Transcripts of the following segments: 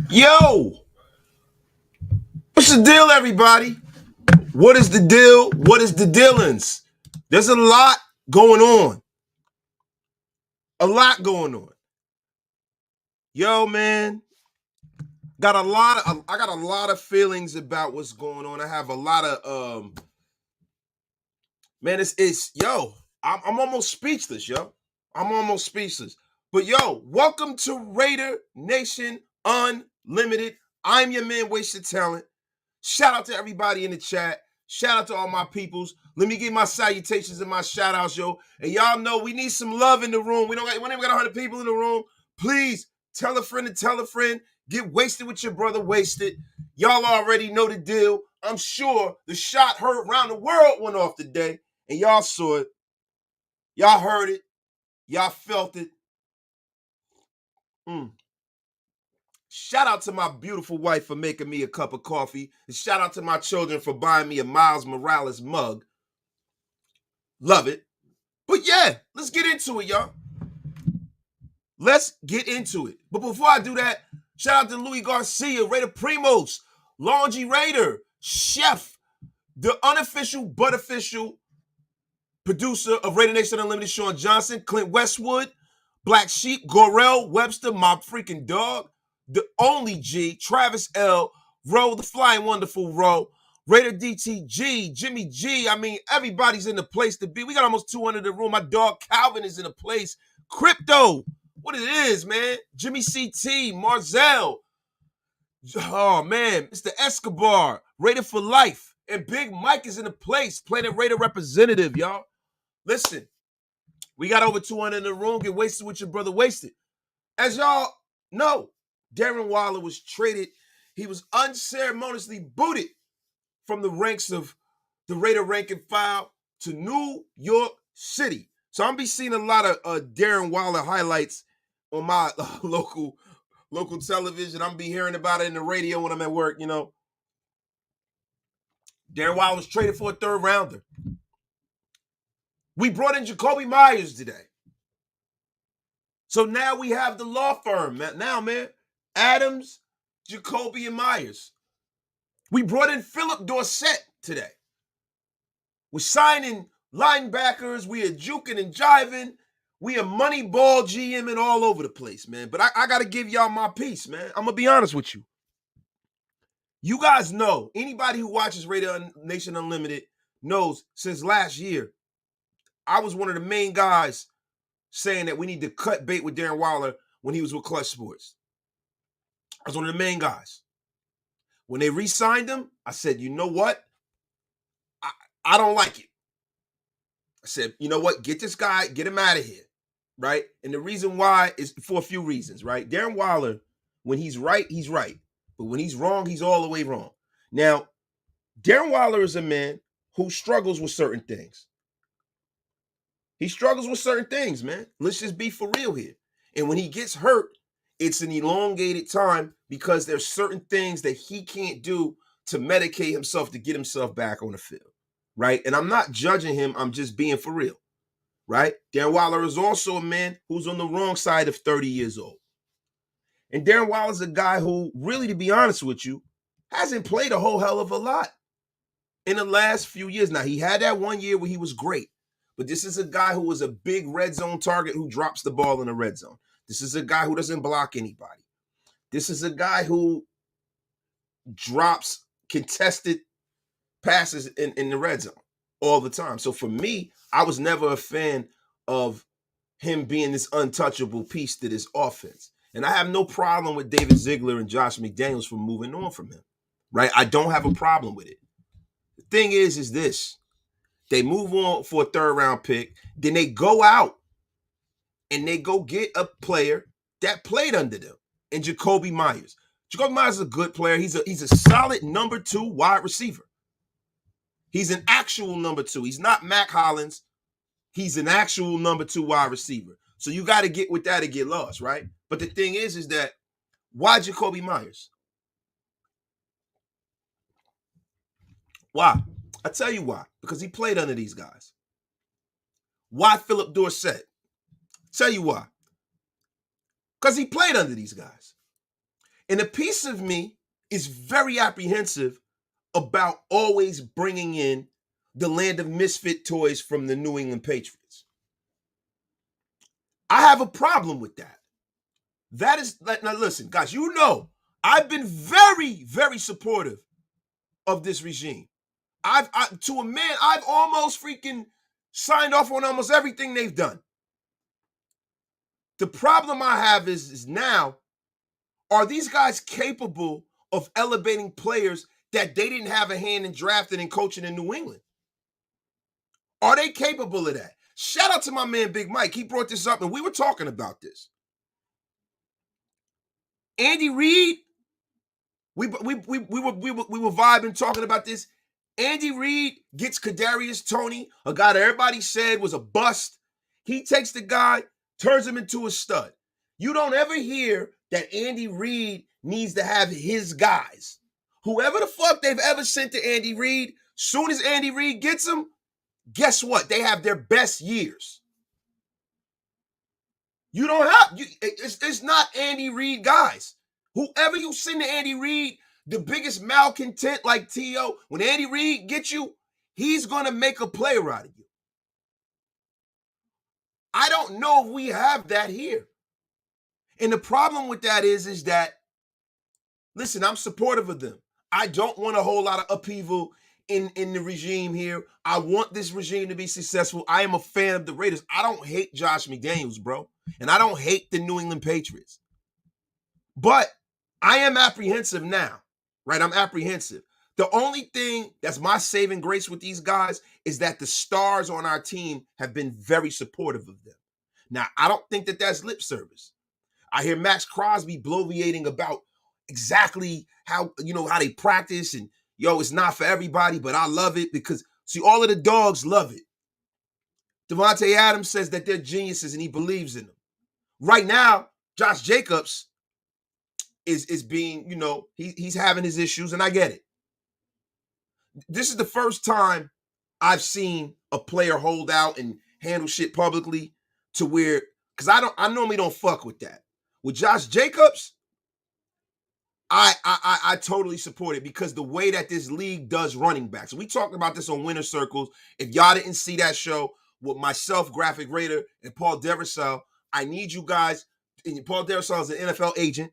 Yo, what's the deal, everybody? What is the deal? What is the dealings? There's a lot going on. A lot going on. Yo, man, I got a lot of feelings about what's going on. I have a lot of man, it's yo, I'm almost speechless, yo. I'm almost speechless. But yo, welcome to Raider Nation Unlimited. I'm your man, Wasted Talent. Shout out to everybody in the chat. Shout out to all my peoples. Let me give my salutations and my shout outs, yo. And y'all know we need some love in the room. We ain't even got 100 people in the room. Please tell a friend to tell a friend. Get wasted with your brother, wasted. Y'all already know the deal. I'm sure the shot heard around the world went off today. And y'all saw it. Y'all heard it. Y'all felt it. Mm. Shout out to my beautiful wife for making me a cup of coffee. And shout out to my children for buying me a Miles Morales mug. Love it. But yeah, let's get into it, y'all. Let's get into it. But before I do that, shout out to Louis Garcia, Raider Primos, Laundry Raider, Chef, the unofficial but official producer of Raider Nation Unlimited, Sean Johnson, Clint Westwood, Black Sheep, Gorell Webster, my freaking dog, the only G, Travis L, Ro, the flying wonderful Ro, Raider DTG, Jimmy G. I mean, everybody's in the place to be. We got almost 200 in the room. My dog Calvin is in the place. Crypto, what it is, man. Jimmy CT, Marzell. Oh, man. Mr. Escobar, Raider for life. And Big Mike is in the place, Planet Raider representative, y'all. Listen, we got over 200 in the room. Get wasted with your brother, wasted. As y'all know, Darren Waller was traded. He was unceremoniously booted from the ranks of the Raider rank and file to New York City. So I'm be seeing a lot of Darren Waller highlights on my local television. I'm be hearing about it in the radio when I'm at work. You know, Darren Waller was traded for a third rounder. We brought in Jacoby Myers today. So now we have the law firm. Now, man, Adams, Jacoby, and Myers. We brought in Philip Dorsett today. We're signing linebackers. We are juking and jiving. We are Moneyball GMing all over the place, man. But I got to give y'all my piece, man. I'm going to be honest with you. You guys know, anybody who watches Raider Nation Unlimited knows since last year, I was one of the main guys saying that we need to cut bait with Darren Waller when he was with Clutch Sports. I was one of the main guys. When they re-signed him, I said, you know what? I don't like it. I said, you know what? Get this guy, get him out of here, right? And the reason why is for a few reasons, right? Darren Waller, when he's right, he's right. But when he's wrong, he's all the way wrong. Now, Darren Waller is a man who struggles with certain things. He struggles with certain things, man. Let's just be for real here. And when he gets hurt, it's an elongated time because there's certain things that he can't do to medicate himself to get himself back on the field, right? And I'm not judging him. I'm just being for real, right? Darren Waller is also a man who's on the wrong side of 30 years old. And Darren Waller is a guy who, really, to be honest with you, hasn't played a whole hell of a lot in the last few years. Now, he had that 1 year where he was great. But this is a guy who was a big red zone target who drops the ball in the red zone. This is a guy who doesn't block anybody. This is a guy who drops contested passes in the red zone all the time. So for me, I was never a fan of him being this untouchable piece to this offense. And I have no problem with David Ziegler and Josh McDaniels for moving on from him, right? I don't have a problem with it. The thing is this. They move on for a third round pick. Then they go out and they go get a player that played under them in Jacoby Myers. Jacoby Myers is a good player. He's a solid number 2 wide receiver. He's an actual number 2. He's not Mac Hollins. He's an actual number 2 wide receiver. So you got to get with that and get lost, right? But the thing is that why Jacoby Myers? Why? I tell you why. Because he played under these guys. Why Philip Dorsett? Tell you why. Because he played under these guys. And a piece of me is very apprehensive about always bringing in the land of misfit toys from the New England Patriots. I have a problem with that. That is, now listen, guys, you know, I've been very, very supportive of this regime. To a man, I've almost freaking signed off on almost everything they've done. The problem I have is now, are these guys capable of elevating players that they didn't have a hand in drafting and coaching in New England? Are they capable of that? Shout out to my man Big Mike. He brought this up, and we were talking about this. Andy Reid, we were vibing talking about this. Andy Reid gets Kadarius Toney, a guy that everybody said was a bust. He takes the guy, turns him into a stud. You don't ever hear that Andy Reid needs to have his guys. Whoever the fuck they've ever sent to Andy Reid, soon as Andy Reid gets them, guess what? They have their best years. You don't have, it's not Andy Reid guys. Whoever you send to Andy Reid, the biggest malcontent like T.O., when Andy Reid gets you, he's going to make a player out of you. I don't know if we have that here. And the problem with that is that, listen, I'm supportive of them. I don't want a whole lot of upheaval in the regime here. I want this regime to be successful. I am a fan of the Raiders. I don't hate Josh McDaniels, bro. And I don't hate the New England Patriots. But I am apprehensive now, right? I'm apprehensive. The only thing that's my saving grace with these guys is that the stars on our team have been very supportive of them. Now, I don't think that that's lip service. I hear Max Crosby bloviating about exactly how they practice and, it's not for everybody, but I love it because, see, all of the dogs love it. Devontae Adams says that they're geniuses and he believes in them. Right now, Josh Jacobs is being, he's having his issues, and I get it. This is the first time I've seen a player hold out and handle shit publicly to where, because I normally don't fuck with that. With Josh Jacobs, I totally support it because the way that this league does running backs. We talked about this on Winner Circles. If y'all didn't see that show with myself, Graphic Raider, and Paul Deversal, I need you guys. And Paul Deversal is an NFL agent.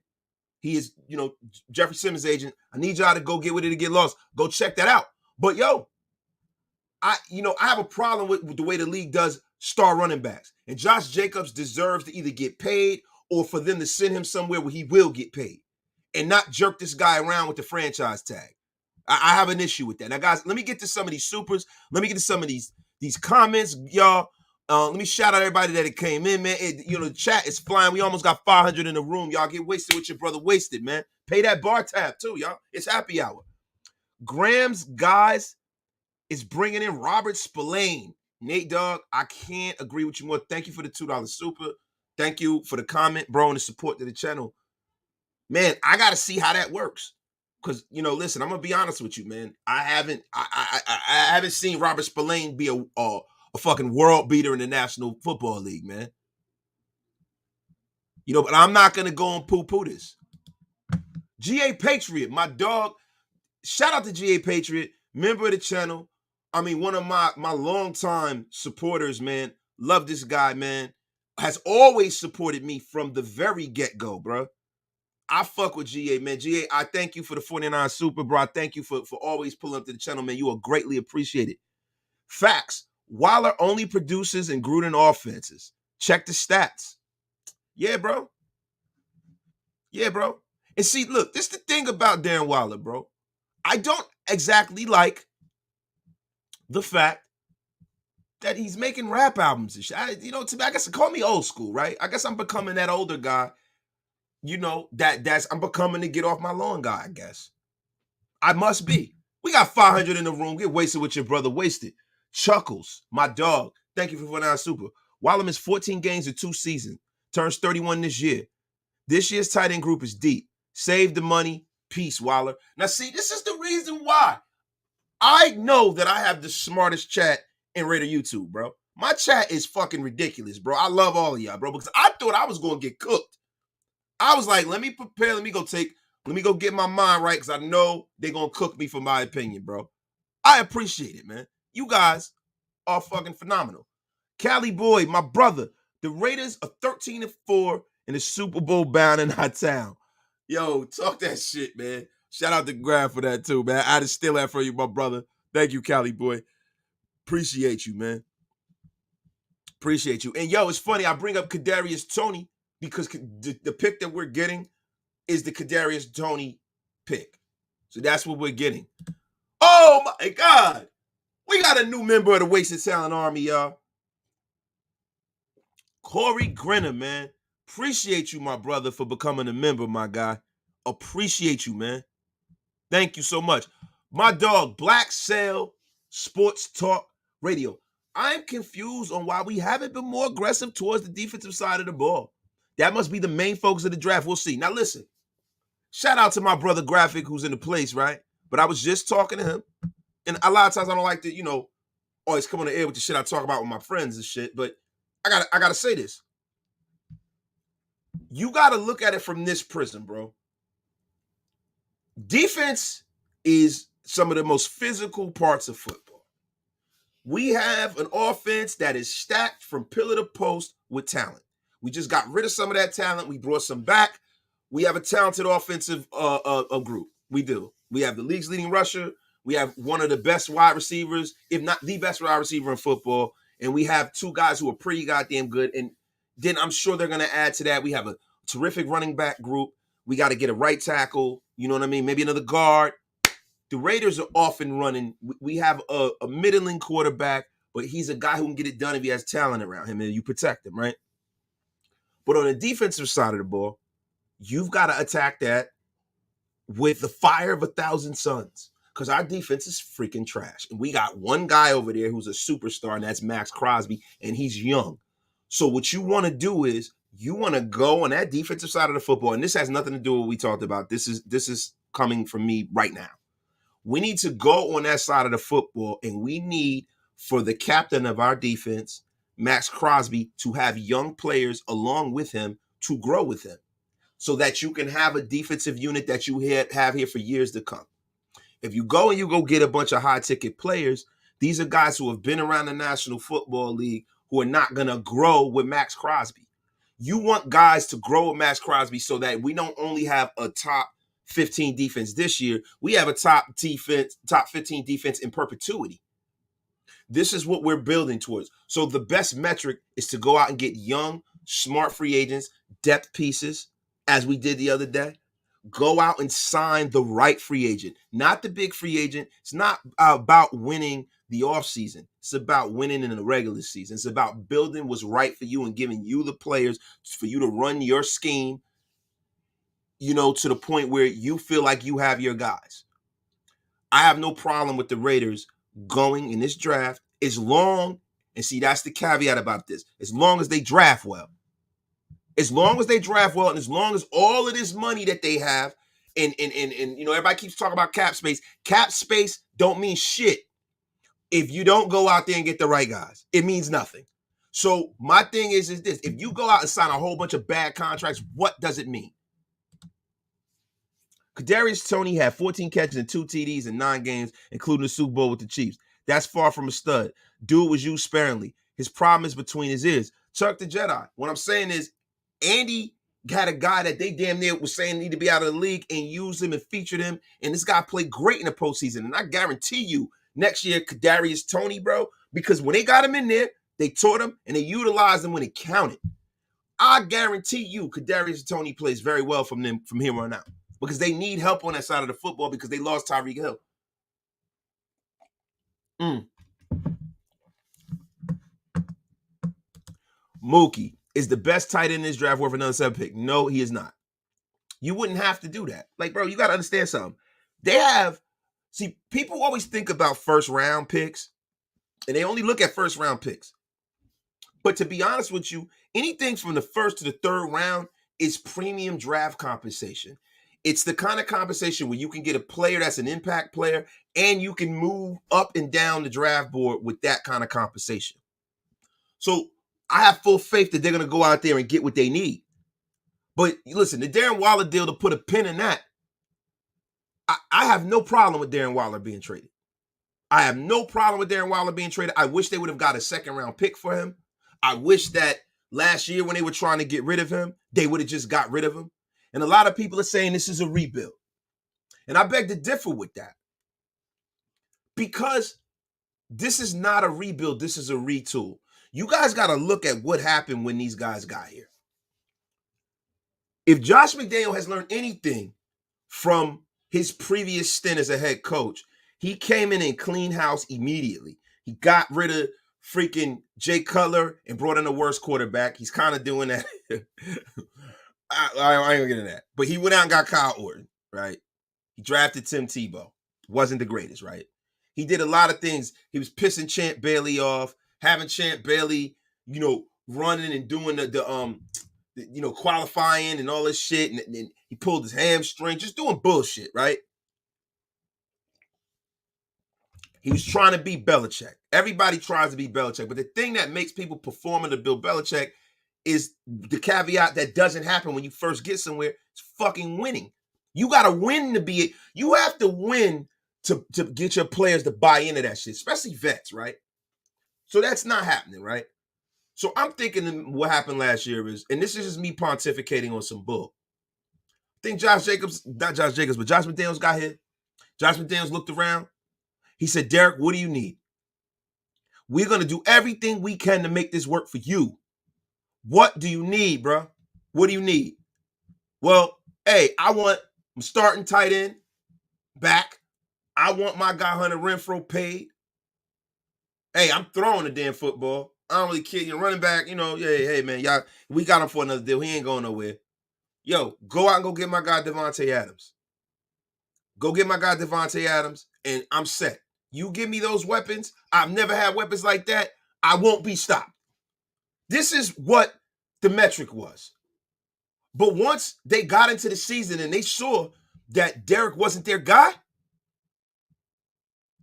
He is, Jeffrey Simmons' agent. I need y'all to go get with it to get lost. Go check that out. But I have a problem with the way the league does star running backs. And Josh Jacobs deserves to either get paid or for them to send him somewhere where he will get paid and not jerk this guy around with the franchise tag. I have an issue with that. Now, guys, let me get to some of these supers. Let me get to some of these comments, y'all. Let me shout out everybody that it came in, man. The chat is flying. We almost got 500 in the room. Y'all get wasted with your brother Wasted, man. Pay that bar tab, too, y'all. It's happy hour. Graham's guys is bringing in Robert Spillane. Nate Dogg, I can't agree with you more. Thank you for the $2 super. Thank you for the comment, bro, and the support to the channel. Man, I got to see how that works. Because, listen, I'm going to be honest with you, man. I haven't seen Robert Spillane be a fucking world beater in the National Football League, man. But I'm not going to go and poo-poo this. G.A. Patriot, my dog. Shout out to G.A. Patriot, member of the channel. I mean, one of my longtime supporters, man. Love this guy, man. Has always supported me from the very get-go, bro. I fuck with GA, man. GA, I thank you for the 49 super, bro. I thank you for always pulling up to the channel, man. You are greatly appreciated. Facts. Waller only produces in Gruden offenses. Check the stats. Yeah, bro. Yeah, bro. And see, look, this is the thing about Darren Waller, bro. I don't exactly like the fact that he's making rap albums and shit. To me, I guess call me old school, right? I guess I'm becoming that older guy. I'm becoming to get off my lawn guy, I guess. I must be. We got 500 in the room. Get wasted with your brother Wasted. Chuckles, my dog. Thank you for 49 super. Waller missed 14 games in 2 seasons. Turns 31 this year. This year's tight end group is deep. Save the money. Peace, Waller. Now, see, this is the reason why I know that I have the smartest chat in Raider YouTube, bro. My chat is fucking ridiculous, bro. I love all of y'all, bro, because I thought I was going to get cooked. I was like, let me prepare. Let me go take Let me go get my mind right because I know they're going to cook me for my opinion, bro. I appreciate it, man. You guys are fucking phenomenal. Cali boy, my brother, the Raiders are 13-4 in the Super Bowl bound in our town. Yo, talk that shit, man. Shout out to Grab for that too, man. I had to steal that from you, my brother. Thank you, Cali boy. Appreciate you, man. Appreciate you. And yo, it's funny. I bring up Kadarius Toney because the pick that we're getting is the Kadarius Toney pick. So that's what we're getting. Oh my God. We got a new member of the Wasted Talent Army, y'all. Corey Grinner, man. Appreciate you, my brother, for becoming a member, my guy. Appreciate you, man. Thank you so much. My dog, Black Sail Sports Talk Radio. I'm confused on why we haven't been more aggressive towards the defensive side of the ball. That must be the main focus of the draft. We'll see. Now, listen. Shout out to my brother Graphic who's in the place, right? But I was just talking to him. And a lot of times I don't like to, always come on the air with the shit I talk about with my friends and shit. But I gotta say this. You gotta look at it from this prism, bro. Defense is some of the most physical parts of football. We have an offense that is stacked from pillar to post with talent. We just got rid of some of that talent. We brought some back. We have a talented offensive group. We do. We have the league's leading rusher. We have one of the best wide receivers, if not the best wide receiver in football. And we have two guys who are pretty goddamn good. And then I'm sure they're going to add to that. We have a terrific running back group. We got to get a right tackle. You know what I mean? Maybe another guard. The Raiders are off and running. We have a middling quarterback, but he's a guy who can get it done if he has talent around him and you protect him, right? But on the defensive side of the ball, you've got to attack that with the fire of 1,000 suns because our defense is freaking trash. And we got one guy over there who's a superstar, and that's Max Crosby, and he's young. So what you want to do is you want to go on that defensive side of the football, and this has nothing to do with what we talked about. This is coming from me right now. We need to go on that side of the football, and we need for the captain of our defense, Max Crosby, to have young players along with him to grow with him so that you can have a defensive unit that you have here for years to come. If you go and you go get a bunch of high-ticket players, these are guys who have been around the National Football League who are not going to grow with Max Crosby. You want guys to grow with Max Crosby so that we don't only have a top 15 defense this year, we have a top 15 defense in perpetuity. This is what we're building towards. So the best metric is to go out and get young, smart free agents, depth pieces, as we did the other day. Go out and sign the right free agent, not the big free agent. It's not about winning the offseason. It's about winning in the regular season. It's about building what's right for you and giving you the players for you to run your scheme, to the point where you feel like you have your guys. I have no problem with the Raiders going in this draft as long, and see, that's the caveat about this, as long as they draft well. As long as they draft well, and as long as all of this money that they have, and everybody keeps talking about cap space. Cap space don't mean shit if you don't go out there and get the right guys. It means nothing. So my thing is this: if you go out and sign a whole bunch of bad contracts, what does it mean? Kadarius Toney had 14 catches and 2 TDs in 9 games, including the Super Bowl with the Chiefs. That's far from a stud. Dude was used sparingly. His problem is between his ears. Chuck the Jedi. What I'm saying is, Andy had a guy that they damn near was saying need to be out of the league and used him and featured him. And this guy played great in the postseason. And I guarantee you, next year, Kadarius Toney, bro, because when they got him in there, they taught him and they utilized him when it counted. I guarantee you, Kadarius Toney plays very well from here on out because they need help on that side of the football because they lost Tyreek Hill. Mookie is the best tight end in this draft worth another 7 pick. No, he is not. You wouldn't have to do that. Like, bro, you got to understand something. People always think about first round picks and they only look at first round picks. But to be honest with you, anything from the first to the third round is premium draft compensation. It's the kind of compensation where you can get a player that's an impact player and you can move up and down the draft board with that kind of compensation. So I have full faith that they're going to go out there and get what they need. But listen, the Darren Waller deal, to put a pin in that, I have no problem with Darren Waller being traded. I have no problem with Darren Waller being traded. I wish they would have got a second-round pick for him. I wish that last year when they were trying to get rid of him, they would have just got rid of him. And a lot of people are saying this is a rebuild. And I beg to differ with that. Because this is not a rebuild, this is a retool. You guys got to look at what happened when these guys got here. If Josh McDaniel has learned anything from his previous stint as a head coach, he came in and cleaned house immediately. He got rid of freaking Jay Cutler and brought in a worse quarterback. He's kind of doing that. I ain't gonna get into that. But he went out and got Kyle Orton, right? He drafted Tim Tebow. Wasn't the greatest, right? He did a lot of things. He was pissing Champ Bailey off, having Champ Bailey, running and doing the qualifying and all this shit. And he pulled his hamstring, just doing bullshit, right? He was trying to be Belichick. Everybody tries to be Belichick. But the thing that makes people perform under Bill Belichick is the caveat that doesn't happen when you first get somewhere. It's fucking winning. You got to win to be it. You have to win to get your players to buy into that shit, especially vets, right? So that's not happening, right? So I'm thinking what happened last year is, and this is just me pontificating on some bull. I think Josh McDaniels got here. Josh McDaniels looked around. He said, Derek, what do you need? We're going to do everything we can to make this work for you. What do you need, bro? What do you need? Well, hey, I want my starting tight end back. I want my guy Hunter Renfrow paid. Hey, I'm throwing the damn football. I don't really care. You're running back, hey, man, y'all, we got him for another deal. He ain't going nowhere. Yo, go out and go get my guy Devontae Adams. Go get my guy Devontae Adams, and I'm set. You give me those weapons. I've never had weapons like that. I won't be stopped. This is what the metric was. But once they got into the season and they saw that Derek wasn't their guy,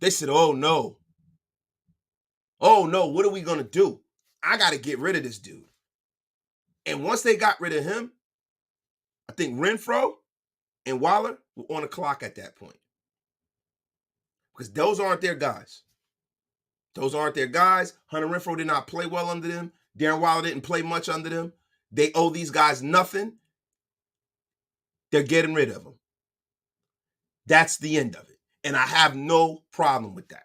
they said, oh, no. Oh, no, what are we going to do? I got to get rid of this dude. And once they got rid of him, I think Renfrow and Waller were on the clock at that point. Because those aren't their guys. Those aren't their guys. Hunter Renfrow did not play well under them. Darren Waller didn't play much under them. They owe these guys nothing. They're getting rid of them. That's the end of it. And I have no problem with that.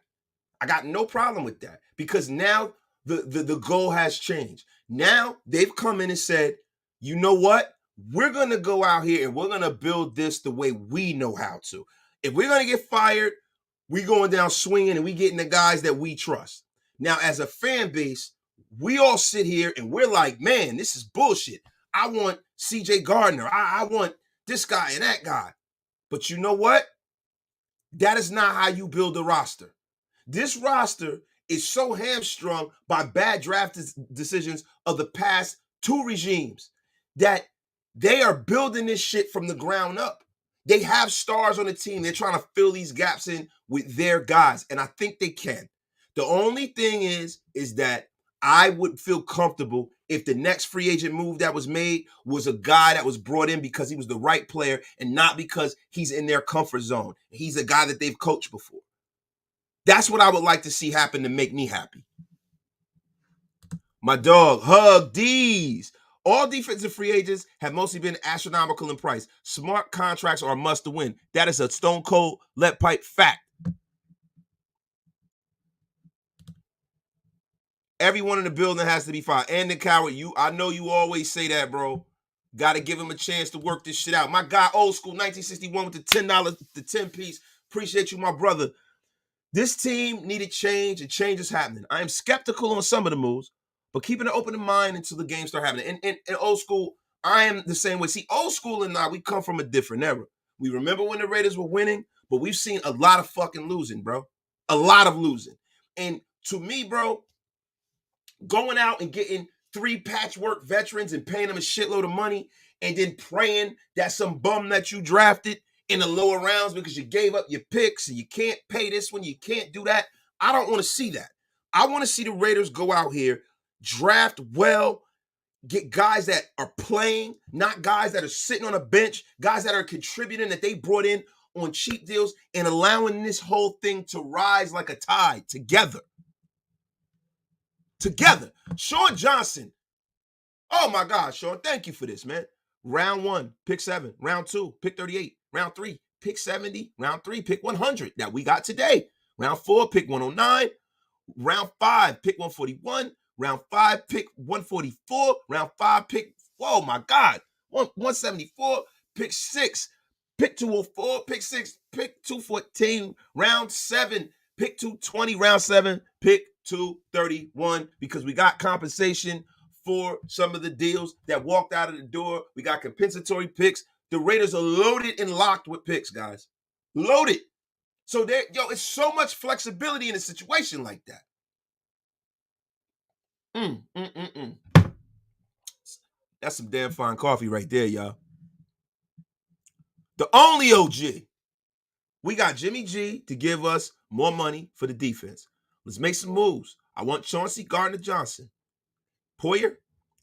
I got no problem with that because now the goal has changed. Now they've come in and said, you know what? We're going to go out here and we're going to build this the way we know how to. If we're going to get fired, we going down swinging and we getting the guys that we trust. Now, as a fan base, we all sit here and we're like, man, this is bullshit. I want CJ Gardner. I want this guy and that guy. But you know what? That is not how you build a roster. This roster is so hamstrung by bad draft decisions of the past two regimes that they are building this shit from the ground up. They have stars on the team. They're trying to fill these gaps in with their guys, and I think they can. The only thing is that I would feel comfortable if the next free agent move that was made was a guy that was brought in because he was the right player and not because he's in their comfort zone. He's a guy that they've coached before. That's what I would like to see happen to make me happy. My dog, Hug D's. All defensive free agents have mostly been astronomical in price. Smart contracts are a must to win. That is a stone cold lead pipe fact. Everyone in the building has to be fine. And the coward, I know you always say that, bro. Got to give him a chance to work this shit out. My guy, old school, 1961 with the $10, the 10 piece. Appreciate you, my brother. This team needed change, and change is happening. I am skeptical on some of the moves, but keeping an open mind until the games start happening. In old school, I am the same way. See, old school and I, we come from a different era. We remember when the Raiders were winning, but we've seen a lot of fucking losing, bro. A lot of losing. And to me, bro, going out and getting 3 patchwork veterans and paying them a shitload of money and then praying that some bum that you drafted in the lower rounds because you gave up your picks and you can't pay this one, you can't do that. I don't want to see that. I want to see the Raiders go out here, draft well, get guys that are playing, not guys that are sitting on a bench, guys that are contributing that they brought in on cheap deals and allowing this whole thing to rise like a tide together. Sean Johnson. Oh my God, Sean, thank you for this, man. Round 1, pick 7. Round 2, pick 38. Round 3, pick 70. Round 3, pick 100 that we got today. Round 4, pick 109. Round 5, pick 141. Round 5, pick 144. Round 5, pick, oh my God, 174. Pick 6, pick 204. Pick 6, pick 214. Round 7, pick 220. Round 7, pick 231, because we got compensation for some of the deals that walked out of the door. We got compensatory picks. The Raiders are loaded and locked with picks, guys. Loaded. So it's so much flexibility in a situation like that. That's some damn fine coffee right there, y'all. The only OG. We got Jimmy G to give us more money for the defense. Let's make some moves. I want Chauncey Gardner-Johnson, Poyer,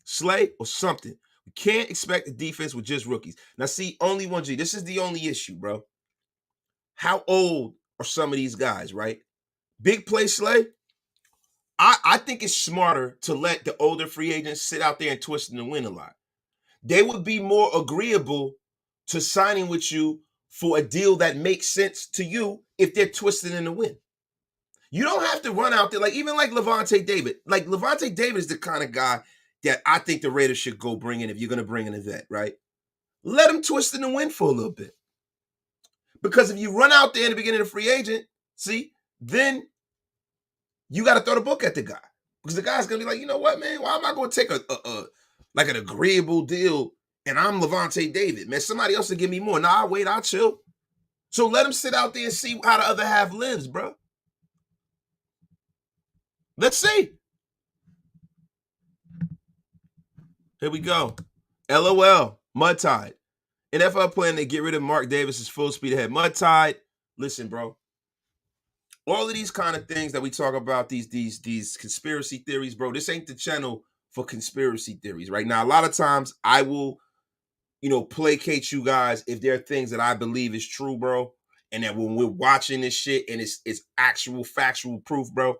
Slay, or something. We can't expect the defense with just rookies. Now, see, only one G. This is the only issue, bro. How old are some of these guys, right? Big play Slay. I think it's smarter to let the older free agents sit out there and twist and win a lot. They would be more agreeable to signing with you for a deal that makes sense to you if they're twisted in the win. You don't have to run out there like Levante David. Like Levante David is the kind of guy that I think the Raiders should go bring in if you're going to bring in a vet, right? Let him twist in the win for a little bit. Because if you run out there in the beginning of free agent, see, then you got to throw the book at the guy. Because the guy's going to be like, you know what, man? Why am I going to take like an agreeable deal and I'm Levante David? Man, somebody else will give me more. Nah, I'll wait, I'll chill. So let him sit out there and see how the other half lives, bro. Let's see. Here we go. LOL, Mud Tide. NFL plan to get rid of Mark Davis's full speed ahead. Mud Tide, listen, bro. All of these kind of things that we talk about, these conspiracy theories, bro, this ain't the channel for conspiracy theories. Right now, a lot of times I will, placate you guys if there are things that I believe is true, bro. And that when we're watching this shit and it's actual factual proof, bro.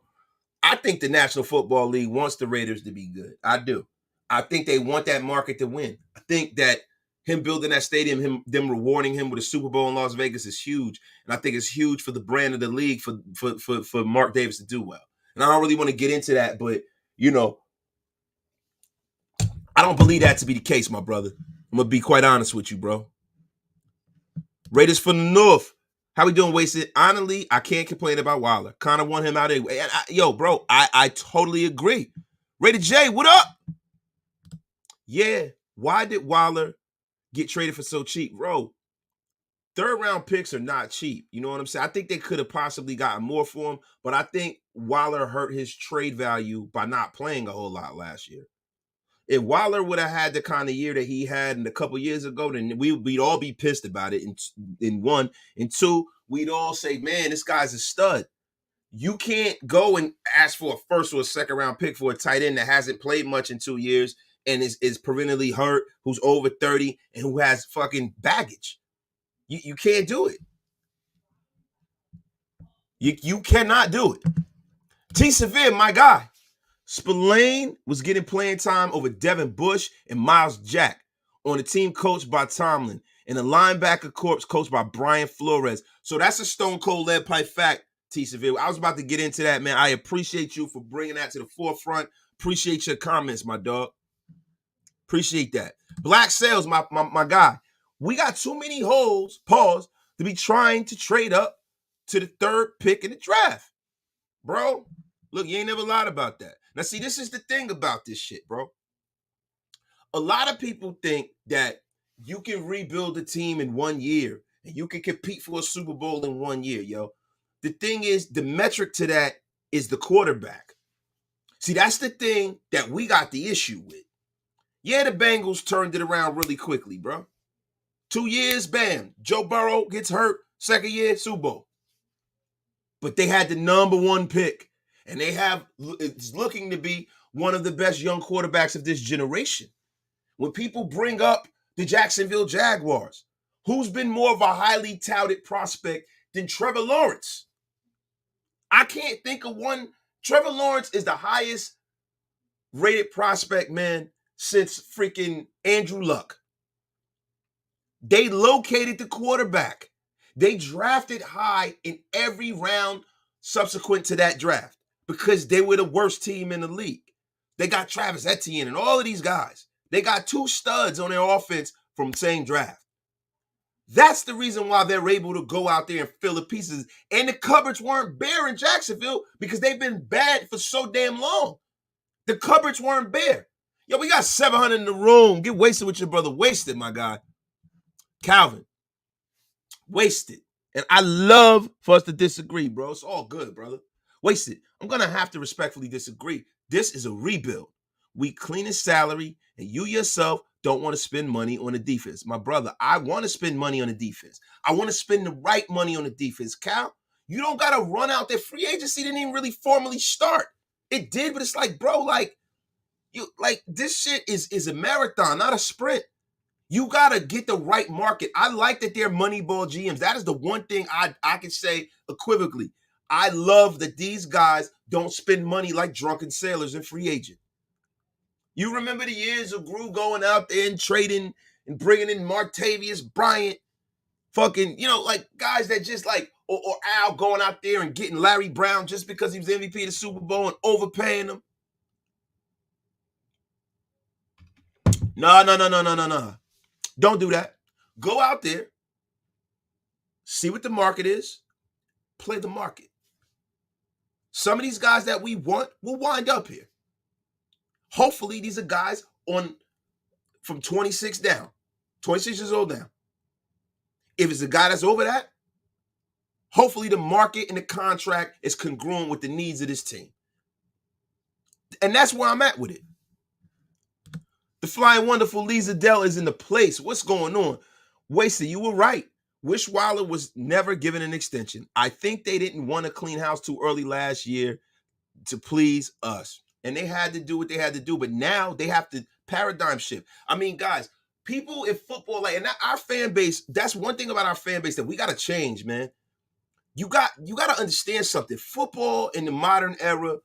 I think the National Football League wants the Raiders to be good. I do. I think they want that market to win. I think that him building that stadium, them rewarding him with a Super Bowl in Las Vegas is huge. And I think it's huge for the brand of the league for Mark Davis to do well. And I don't really want to get into that, but, I don't believe that to be the case, my brother. I'm going to be quite honest with you, bro. Raiders from the North. How we doing, Wasted? Honestly, I can't complain about Waller. Kind of want him out anyway. Bro, I totally agree. Rated J, what up? Yeah, why did Waller get traded for so cheap? Bro, third-round picks are not cheap. You know what I'm saying? I think they could have possibly gotten more for him, but I think Waller hurt his trade value by not playing a whole lot last year. If Waller would have had the kind of year that he had a couple years ago, then we'd all be pissed about it. In one. And two, we'd all say, man, this guy's a stud. You can't go and ask for a first or a second round pick for a tight end that hasn't played much in 2 years and is perennially hurt, who's over 30, and who has fucking baggage. You can't do it. You cannot do it. T. Severe, my guy. Spillane was getting playing time over Devin Bush and Miles Jack on a team coached by Tomlin and a linebacker corps coached by Brian Flores. So that's a stone cold lead pipe fact, T. Seville. I was about to get into that, man. I appreciate you for bringing that to the forefront. Appreciate your comments, my dog. Appreciate that. Black Sales, my guy. We got too many holes, to be trying to trade up to the third pick in the draft. Bro, look, you ain't never lied about that. Now, see, this is the thing about this shit, bro. A lot of people think that you can rebuild a team in 1 year and you can compete for a Super Bowl in 1 year, yo. The thing is, the metric to that is the quarterback. See, that's the thing that we got the issue with. Yeah, the Bengals turned it around really quickly, bro. 2 years, bam. Joe Burrow gets hurt. Second year, Super Bowl. But they had the number 1 pick. And it's looking to be one of the best young quarterbacks of this generation. When people bring up the Jacksonville Jaguars, Who's been more of a highly touted prospect than Trevor Lawrence? I can't think of one. Trevor Lawrence is the highest rated prospect, man, since freaking Andrew Luck. They located the quarterback. They drafted high in every round subsequent to that draft because they were the worst team in the league. They got Travis Etienne and all of these guys. They got 2 studs on their offense from the same draft. That's the reason why they're able to go out there and fill the pieces. And the cupboards weren't bare in Jacksonville because they've been bad for so damn long. The cupboards weren't bare. Yo, we got 700 in the room. Get wasted with your brother. Wasted, my guy. Calvin. Wasted. And I love for us to disagree, bro. It's all good, brother. Wasted. I'm going to have to respectfully disagree. This is a rebuild. We clean his salary, and you yourself don't want to spend money on the defense. My brother, I want to spend money on the defense. I want to spend the right money on the defense. Cal, you don't got to run out there. Free agency didn't even really formally start. It did, but it's like, bro, like, this shit is a marathon, not a sprint. You got to get the right market. I like that they're Moneyball GMs. That is the one thing I can say equivocally. I love that these guys don't spend money like drunken sailors and free agent. You remember the years of Gru going out there and trading and bringing in Martavius Bryant, fucking, like guys that just like, or Al going out there and getting Larry Brown just because he was MVP of the Super Bowl and overpaying him. No. Don't do that. Go out there, see what the market is, play the market. Some of these guys that we want will wind up here. Hopefully, these are guys from 26 down, 26 years old down. If it's a guy that's over that, hopefully the market and the contract is congruent with the needs of this team. And that's where I'm at with it. The flying wonderful Lisa Dell is in the place. What's going on? Wasted, you were right. Wish Waller was never given an extension. I think they didn't want to clean house too early last year to please us. And they had to do what they had to do. But now they have to paradigm shift. I mean, guys, people in football, and our fan base, that's one thing about our fan base that we got to change, man. You got to understand something. Football in the modern era,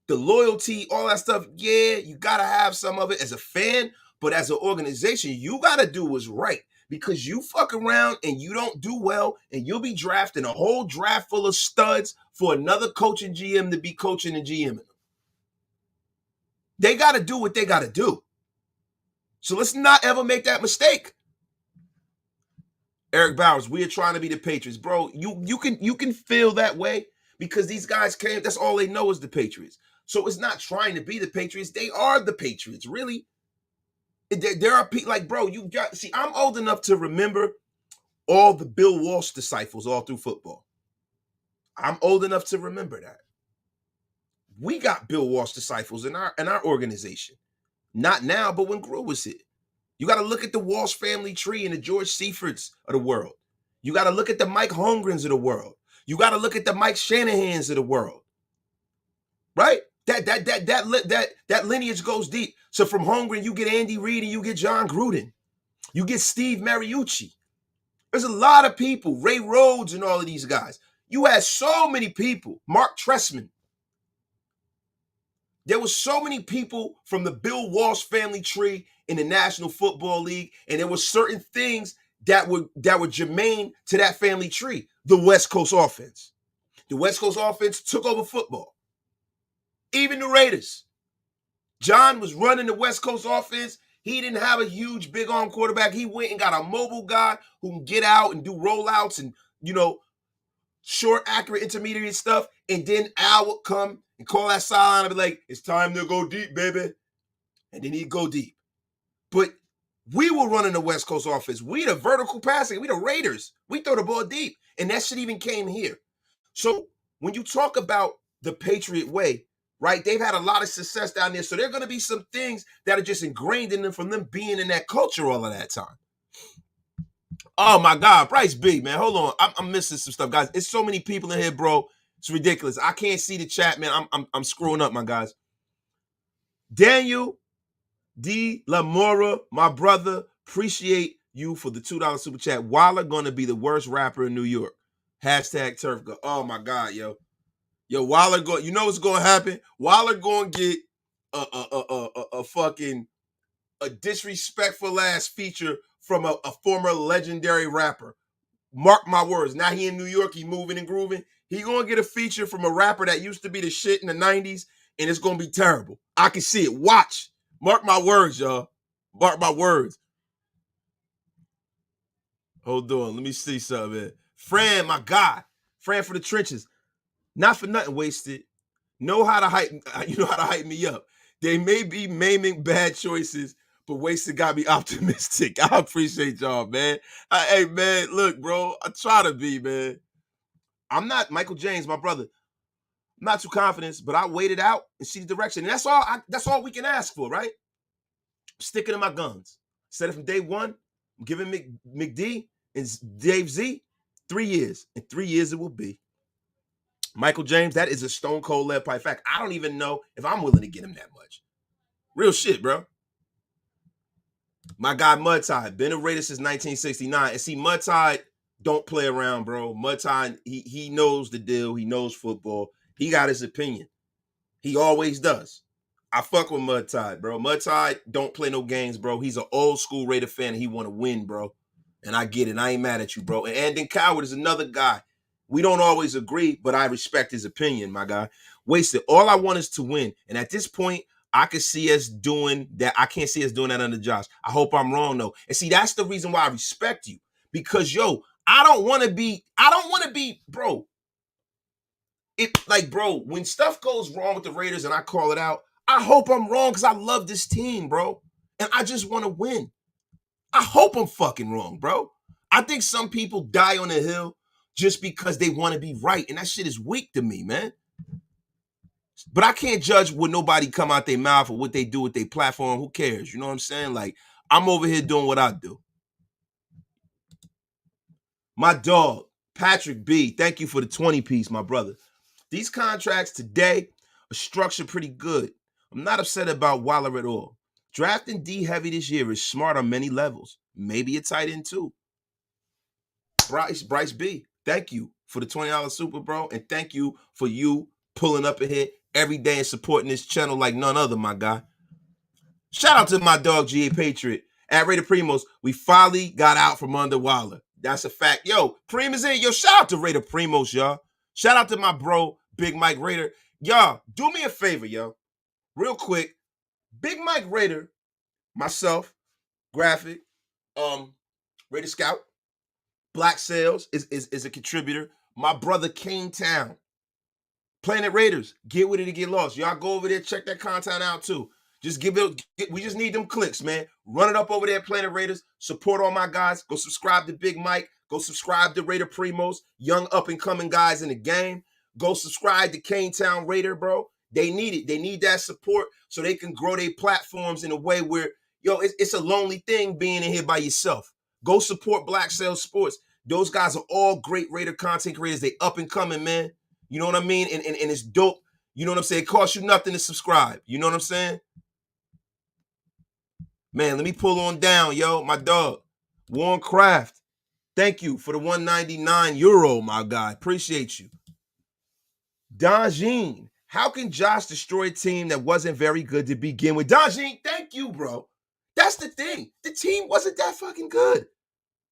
the loyalty, all that stuff, yeah, you got to have some of it as a fan. But as an organization, you got to do what's right. Because you fuck around and you don't do well, and you'll be drafting a whole draft full of studs for another coach and GM to be coaching and GMing them. They got to do what they got to do. So let's not ever make that mistake. Eric Bowers, we are trying to be the Patriots. Bro, you can feel that way because these guys came, that's all they know is the Patriots. So it's not trying to be the Patriots. They are the Patriots, really. There are people like, bro, I'm old enough to remember all the Bill Walsh disciples all through football. I'm old enough to remember that. We got Bill Walsh disciples in our organization. Not now, but when Gru was here. You got to look at the Walsh family tree and the George Seiferts of the world. You got to look at the Mike Holmgrens of the world. You got to look at the Mike Shanahans of the world. Right? That lineage goes deep. So from Holmgren, you get Andy Reid and you get John Gruden. You get Steve Mariucci. There's a lot of people. Ray Rhodes and all of these guys. You had so many people. Mark Trestman. There were so many people from the Bill Walsh family tree in the National Football League, and there were certain things that were germane to that family tree. The West Coast offense. The West Coast offense took over football. Even the Raiders. John was running the West Coast offense. He didn't have a huge, big arm quarterback. He went and got a mobile guy who can get out and do rollouts and, short, accurate, intermediate stuff. And then Al would come and call that sideline and be like, it's time to go deep, baby. And then he'd go deep. But we were running the West Coast offense. We the vertical passing. We the Raiders. We throw the ball deep. And that shit even came here. So when you talk about the Patriot way, right, they've had a lot of success down there. So there are going to be some things that are just ingrained in them from them being in that culture all of that time. Oh, my God. Bryce B, man. Hold on. I'm missing some stuff, guys. It's so many people in here, bro. It's ridiculous. I can't see the chat, man. I'm screwing up, my guys. Daniel D. Lamora, my brother, appreciate you for the $2 super chat. Waller gonna be the worst rapper in New York. Hashtag turf go. Oh my God, yo. Yo, Waller go. You know what's gonna happen? Waller gonna get a fucking a disrespectful ass feature from a former legendary rapper. Mark my words. Now he in New York, he moving and grooving. He gonna get a feature from a rapper that used to be the shit in the 90s, and it's gonna be terrible. I can see it. Watch. Mark my words, y'all. Mark my words. Hold on. Let me see something. Fran, my guy. Fran for the trenches. Not for nothing, wasted. Know how to hype. You know how to hype me up. They may be maiming bad choices, but wasted got me optimistic. I appreciate y'all, man. Hey, man, look, bro. I try to be, man. I'm not Michael James, my brother. I'm not too confident, but I wait it out and see the direction. And that's all. That's all we can ask for, right? Sticking to my guns. Said it from day one. I'm giving McD and Dave Z 3 years. In 3 years it will be. Michael James, that is a stone cold lead pipe fact. I don't even know if I'm willing to get him that much. Real shit, bro. My guy Mud Tide, been a Raider since 1969. And see, Mud Tide don't play around, bro. Mud Tide, he knows the deal. He knows football. He got his opinion. He always does. I fuck with Mud Tide, bro. Mud Tide don't play no games, bro. He's an old school Raider fan and he want to win, bro. And I get it. I ain't mad at you, bro. And Andon Coward is another guy. We don't always agree, but I respect his opinion, my guy. Wasted. All I want is to win. And at this point, I can see us doing that. I can't see us doing that under Josh. I hope I'm wrong, though. And see, that's the reason why I respect you. Because, yo, I don't want to be, bro. Bro, when stuff goes wrong with the Raiders and I call it out, I hope I'm wrong because I love this team, bro. And I just want to win. I hope I'm fucking wrong, bro. I think some people die on the hill just because they want to be right. And that shit is weak to me, man. But I can't judge what nobody come out their mouth or what they do with their platform. Who cares? You know what I'm saying? Like, I'm over here doing what I do. My dog, Patrick B, thank you for the 20-piece, my brother. These contracts today are structured pretty good. I'm not upset about Waller at all. Drafting D heavy this year is smart on many levels. Maybe a tight end too. Bryce B, thank you for the $20 super, bro. And thank you for you pulling up in here every day and supporting this channel like none other, my guy. Shout out to my dog, GA Patriot. At Raider Primos, we finally got out from under Waller. That's a fact. Yo, Prim is in. Yo, shout out to Raider Primos, y'all. Shout out to my bro, Big Mike Raider. Y'all, do me a favor, yo. Real quick. Big Mike Raider, myself, Graphic, Raider Scout, Black Sales is a contributor. My brother Kane Town, Planet Raiders, get with it to get lost. Y'all go over there, check that content out too. Just we just need them clicks, man. Run it up over there, Planet Raiders. Support all my guys. Go subscribe to Big Mike. Go subscribe to Raider Primos, young up-and-coming guys in the game. Go subscribe to Kane Town Raider, bro. They need it. They need that support so they can grow their platforms in a way where, yo, it's a lonely thing being in here by yourself. Go support Black Sales Sports. Those guys are all great Raider content creators. They up and coming, man. You know what I mean? And it's dope. You know what I'm saying? It costs you nothing to subscribe. You know what I'm saying? Man, let me pull on down, yo. My dog, Warren Craft. Thank you for the €199, my guy. Appreciate you. Don Jean, how can Josh destroy a team that wasn't very good to begin with? Don Jean, thank you, bro. That's the thing. The team wasn't that fucking good.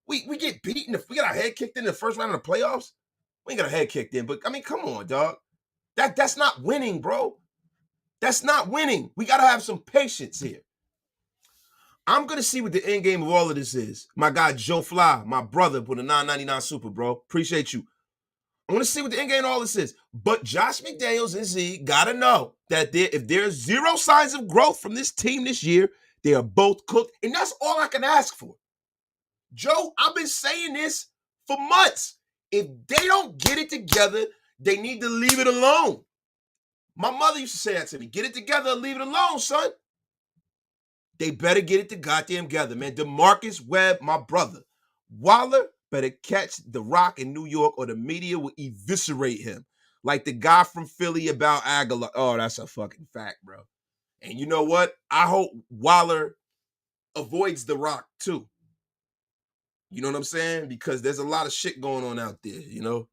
We get beaten. We got our head kicked in the first round of the playoffs. We ain't got our head kicked in, but I mean, come on, dog. That's not winning, bro. That's not winning. We got to have some patience here. I'm going to see what the end game of all of this is. My guy, Joe Fly, my brother, with a $9.99 super, bro. Appreciate you. I want to see what the end game of all this is. But Josh McDaniels and Z got to know that if there's zero signs of growth from this team this year, they are both cooked. And that's all I can ask for. Joe, I've been saying this for months. If they don't get it together, they need to leave it alone. My mother used to say that to me. Get it together and leave it alone, son. They better get it together, man. DeMarcus Webb, my brother. Waller better catch the rock in New York or the media will eviscerate him. Like the guy from Philly about Aguilar. Oh, that's a fucking fact, bro. And you know what? I hope Waller avoids the rock too. You know what I'm saying? Because there's a lot of shit going on out there, you know?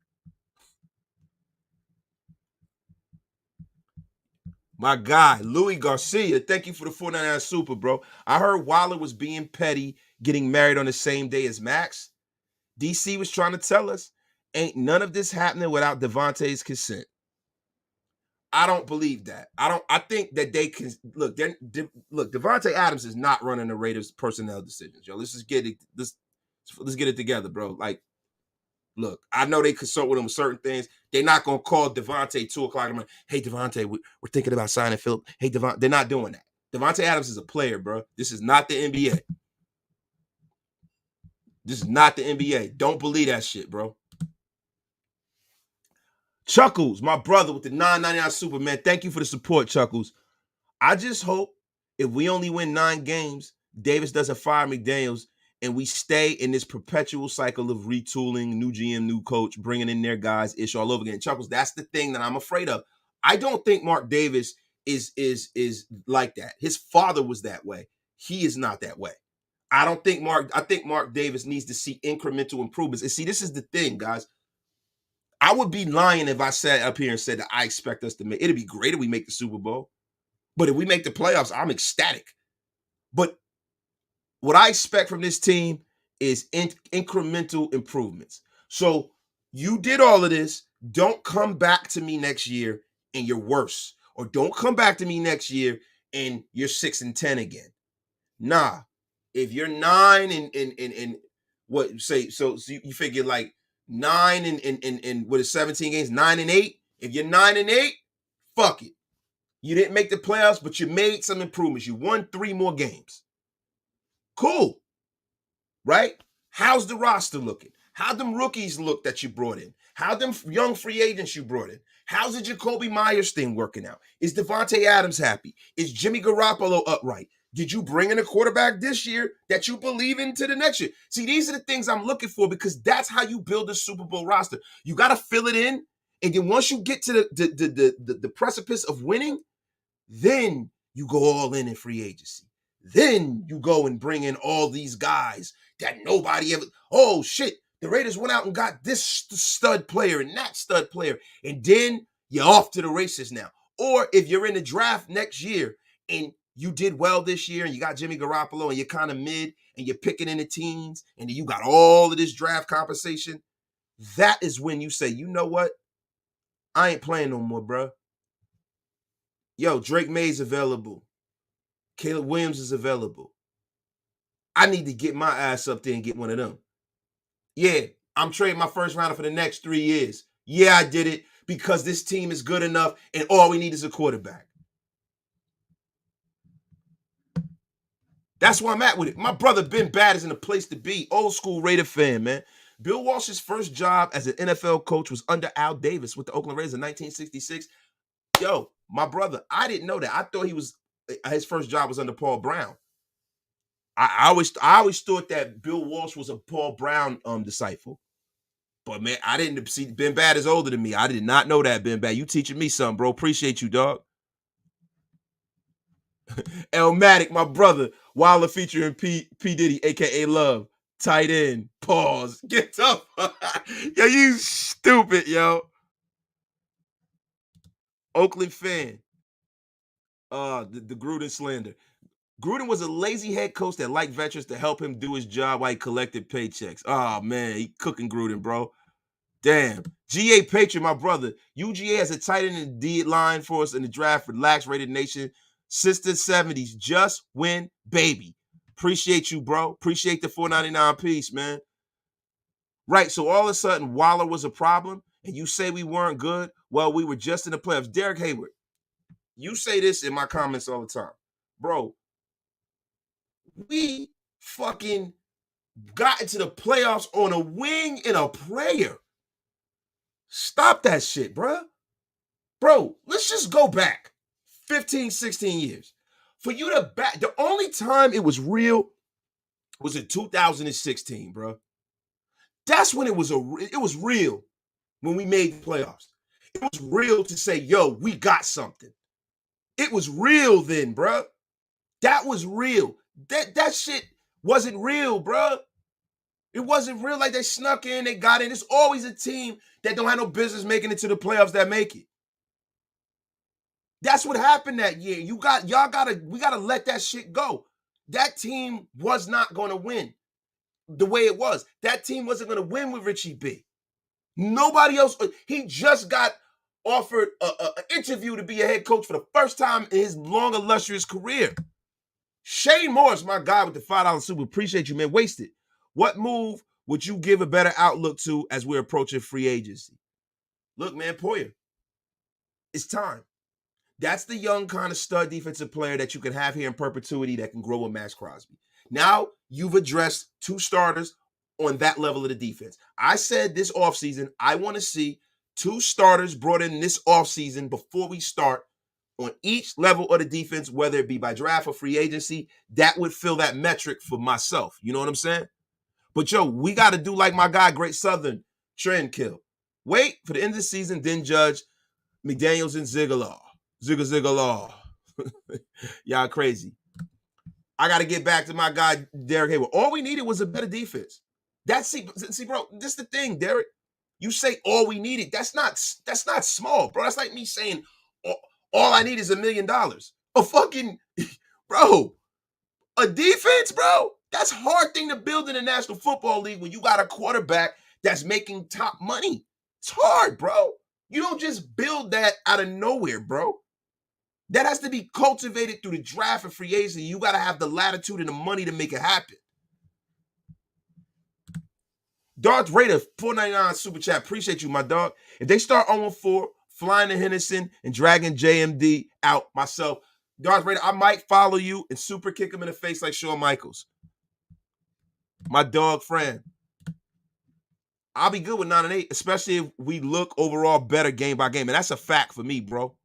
My guy, Louis Garcia, thank you for the 499 super, bro. I heard Waller was being petty, getting married on the same day as Max. DC was trying to tell us, ain't none of this happening without Devontae's consent. I don't believe that. I think that they can look. Look, Devontae Adams is not running the Raiders' personnel decisions. Yo, let's just get it. Let's get it together, bro. Like, look, I know they consult with him with certain things. They're not gonna call Devontae 2 o'clock in the morning. Hey, Devontae, we're thinking about signing Philip. Hey, Devontae, they're not doing that. Devontae Adams is a player, bro. This is not the NBA. This is not the NBA. Don't believe that shit, bro. Chuckles, my brother with the 999 super, man. Thank you for the support, Chuckles. I just hope if we only win 9 games, Davis doesn't fire McDaniels and we stay in this perpetual cycle of retooling, new GM, new coach, bringing in their guys, ish all over again. Chuckles, that's the thing that I'm afraid of. I don't think Mark Davis is like that. His father was that way. He is not that way. I think Mark Davis needs to see incremental improvements. And see, this is the thing, guys. I would be lying if I sat up here and said that I expect us to make it'd be great if we make the Super Bowl. But if we make the playoffs, I'm ecstatic. But what I expect from this team is incremental improvements. So you did all of this. Don't come back to me next year and you're worse. Or don't come back to me next year and you're 6-10 again. Nah. If you're 9 and what say so you figure like 9 and what is 17 games, 9-8. If you're 9-8, fuck it. You didn't make the playoffs, but you made some improvements. You won 3 more games. Cool. Right? How's the roster looking? How them rookies look that you brought in? How them young free agents you brought in? How's the Jacoby Myers thing working out? Is Devontae Adams happy? Is Jimmy Garoppolo upright? Did you bring in a quarterback this year that you believe into the next year? See, these are the things I'm looking for because that's how you build a Super Bowl roster. You got to fill it in. And then once you get to the precipice of winning, then you go all in free agency. Then you go and bring in all these guys that nobody ever. Oh shit! The Raiders went out and got this stud player and that stud player, and then you're off to the races now. Or if you're in the draft next year and you did well this year and you got Jimmy Garoppolo and you're kind of mid and you're picking in the teens and you got all of this draft compensation, that is when you say, you know what? I ain't playing no more, bro. Yo, Drake May's available. Caleb Williams is available. I need to get my ass up there and get one of them. Yeah, I'm trading my first rounder for the next 3 years. Yeah, I did it because this team is good enough and all we need is a quarterback. That's where I'm at with it. My brother Ben Bad is in a place to be. Old school Raider fan, man. Bill Walsh's first job as an NFL coach was under Al Davis with the Oakland Raiders in 1966. Yo, my brother, I didn't know that. I thought his first job was under Paul Brown. I always thought that Bill Walsh was a Paul Brown disciple. But man, I didn't see Ben Bad is older than me. I did not know that, Ben Bad. You teaching me something, bro. Appreciate you, dog. Elmatic, my brother. Waller featuring P Diddy, aka Love. Tight end. Pause. Get up. Yo, you stupid, yo. Oakland fan. The Gruden slander. Gruden was a lazy head coach that liked veterans to help him do his job while he collected paychecks. Oh, man, he cooking Gruden, bro. Damn. GA Patriot, my brother. UGA has a tight end and D line for us in the draft. Relax, Rated Nation. Sister 70s. Just win, baby. Appreciate you, bro. Appreciate the 499 piece, man. Right, so all of a sudden, Waller was a problem, and you say we weren't good? Well, we were just in the playoffs. Derek Hayward, you say this in my comments all the time. Bro, we fucking got into the playoffs on a wing and a prayer. Stop that shit, bro. Bro, let's just go back 15, 16 years. For you to back, the only time it was real was in 2016, bro. That's when it was real when we made the playoffs. It was real to say, yo, we got something. It was real then, bro. That was real. That shit wasn't real, bro. It wasn't real like they snuck in, they got in. It's always a team that don't have no business making it to the playoffs that make it. That's what happened that year. We gotta let that shit go. That team was not gonna win the way it was. That team wasn't gonna win with Richie B. Nobody else. He just got offered an interview to be a head coach for the first time in his long, illustrious career. Shane Morris, my guy with the $5 super. Appreciate you, man. Wasted. What move would you give a better outlook to as we're approaching free agency? Look, man, Poyer, it's time. That's the young kind of stud defensive player that you can have here in perpetuity that can grow with Max Crosby. Now you've addressed two starters on that level of the defense. I said this offseason, I want to see two starters brought in this offseason before we start on each level of the defense, whether it be by draft or free agency. That would fill that metric for myself. You know what I'm saying? But yo, we got to do like my guy, Great Southern, Trend Kill. Wait for the end of the season, then judge McDaniels and Ziggler. Zigga. Y'all crazy. I got to get back to my guy, Derek Hayward. All we needed was a better defense. See, bro, this is the thing, Derek. You say all we needed. That's not small, bro. That's like me saying all I need is $1 million. A fucking, bro, a defense, bro. That's a hard thing to build in the National Football League when you got a quarterback that's making top money. It's hard, bro. You don't just build that out of nowhere, bro. That has to be cultivated through the draft and free agency. You got to have the latitude and the money to make it happen. Darth Raider, $4.99 super chat. Appreciate you, my dog. If they start 0-4, flying to Henderson and dragging JMD out myself, Darth Raider, I might follow you and super kick him in the face like Shawn Michaels. My dog friend. I'll be good with 9-8, especially if we look overall better game by game. And that's a fact for me, bro.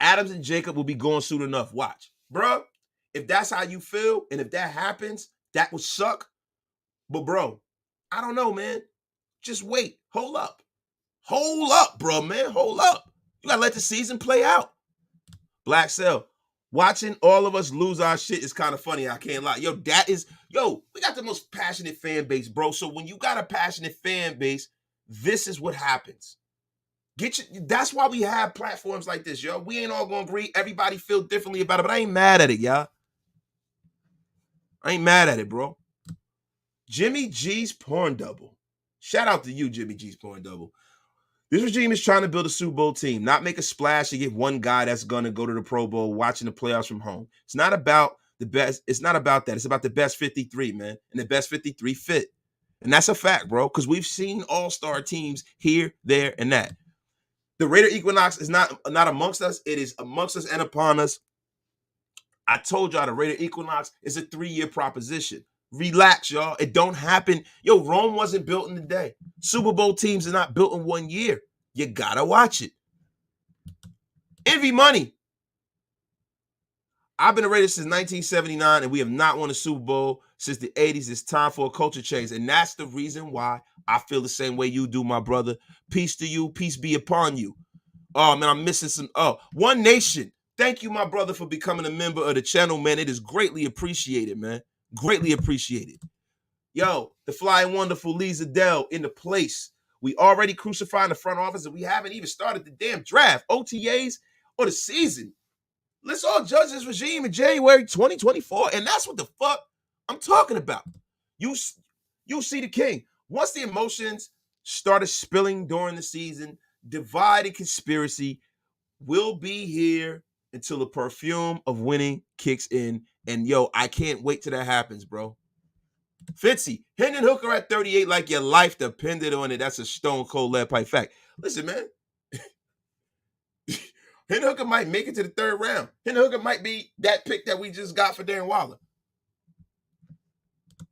Adams and Jacob will be going soon enough. Watch. Bro, if that's how you feel and if that happens, that would suck. But, bro, I don't know, man. Just wait. Hold up. Hold up, bro, man. Hold up. You got to let the season play out. Black Cell. Watching all of us lose our shit is kind of funny. I can't lie. We got the most passionate fan base, bro. So when you got a passionate fan base, this is what happens. That's why we have platforms like this, yo. We ain't all gonna agree. Everybody feel differently about it, but I ain't mad at it, y'all. I ain't mad at it, bro. Jimmy G's porn double. Shout out to you, Jimmy G's porn double. This regime is trying to build a Super Bowl team, not make a splash to get one guy that's gonna go to the Pro Bowl watching the playoffs from home. It's not about the best. It's not about that. It's about the best 53, man, and the best 53 fit. And that's a fact, bro, because we've seen all-star teams here, there, and that. The Raider Equinox is not amongst us. It is amongst us and upon us. I told y'all the Raider Equinox is a 3-year proposition. Relax, y'all. It don't happen. Yo, Rome wasn't built in a day. Super Bowl teams are not built in 1 year. You gotta watch it. Envy Money. I've been a Raider since 1979, and we have not won a Super Bowl since the 80s. It's time for a culture change, and that's the reason why I feel the same way you do, my brother. Peace to you. Peace be upon you. Oh, man, I'm missing some. Oh, One Nation. Thank you, my brother, for becoming a member of the channel, man. It is greatly appreciated, man. Greatly appreciated. Yo, the fly and wonderful Lee Zadell in the place. We already crucifying the front office, and we haven't even started the damn draft, OTAs, or the season. Let's all judge this regime in January 2024, and that's what the fuck I'm talking about. You see the king. Once the emotions started spilling during the season, divide and conspiracy will be here until the perfume of winning kicks in. And yo, I can't wait till that happens, bro. Fitzy, Hendon Hooker at 38 like your life depended on it. That's a stone cold lead pipe fact. Listen, man. Hendon Hooker might make it to the 3rd round. Hendon Hooker might be that pick that we just got for Darren Waller.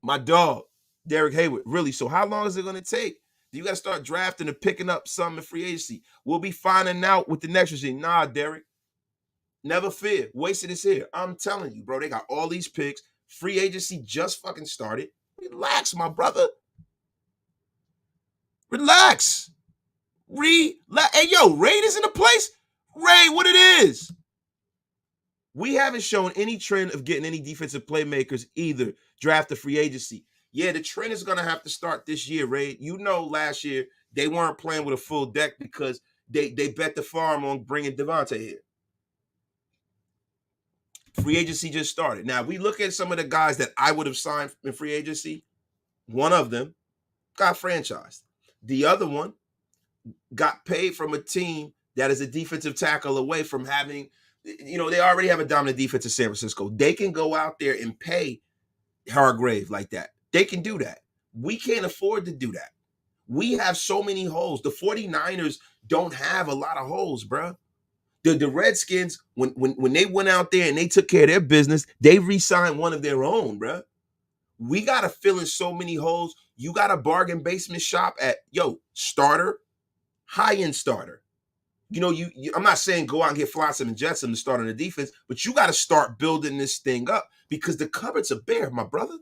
My dog, Derek Hayward. Really, so how long is it going to take? You got to start drafting and picking up some in free agency. We'll be finding out with the next regime. Nah, Derek. Never fear. Wasted is here. I'm telling you, bro. They got all these picks. Free agency just fucking started. Relax, my brother. Relax. Hey, yo, Raid is in the place. Ray, what it is? We haven't shown any trend of getting any defensive playmakers either, draft or free agency. Yeah, the trend is going to have to start this year, Ray. You know, last year they weren't playing with a full deck because they bet the farm on bringing Devontae here. Free agency just started. Now, we look at some of the guys that I would have signed in free agency. One of them got franchised. The other one got paid from a team that is a defensive tackle away from having, you know, they already have a dominant defense in San Francisco. They can go out there and pay Hargrave like that. They can do that. We can't afford to do that. We have so many holes. The 49ers don't have a lot of holes, bro. The Redskins, when they went out there and they took care of their business, they re-signed one of their own, bro. We got to fill in so many holes. You got a bargain basement shop at, starter, high-end starter. You know, I'm not saying go out and get Flotsam and Jetsam to start on the defense, but you got to start building this thing up because the cupboards are bare, my brother.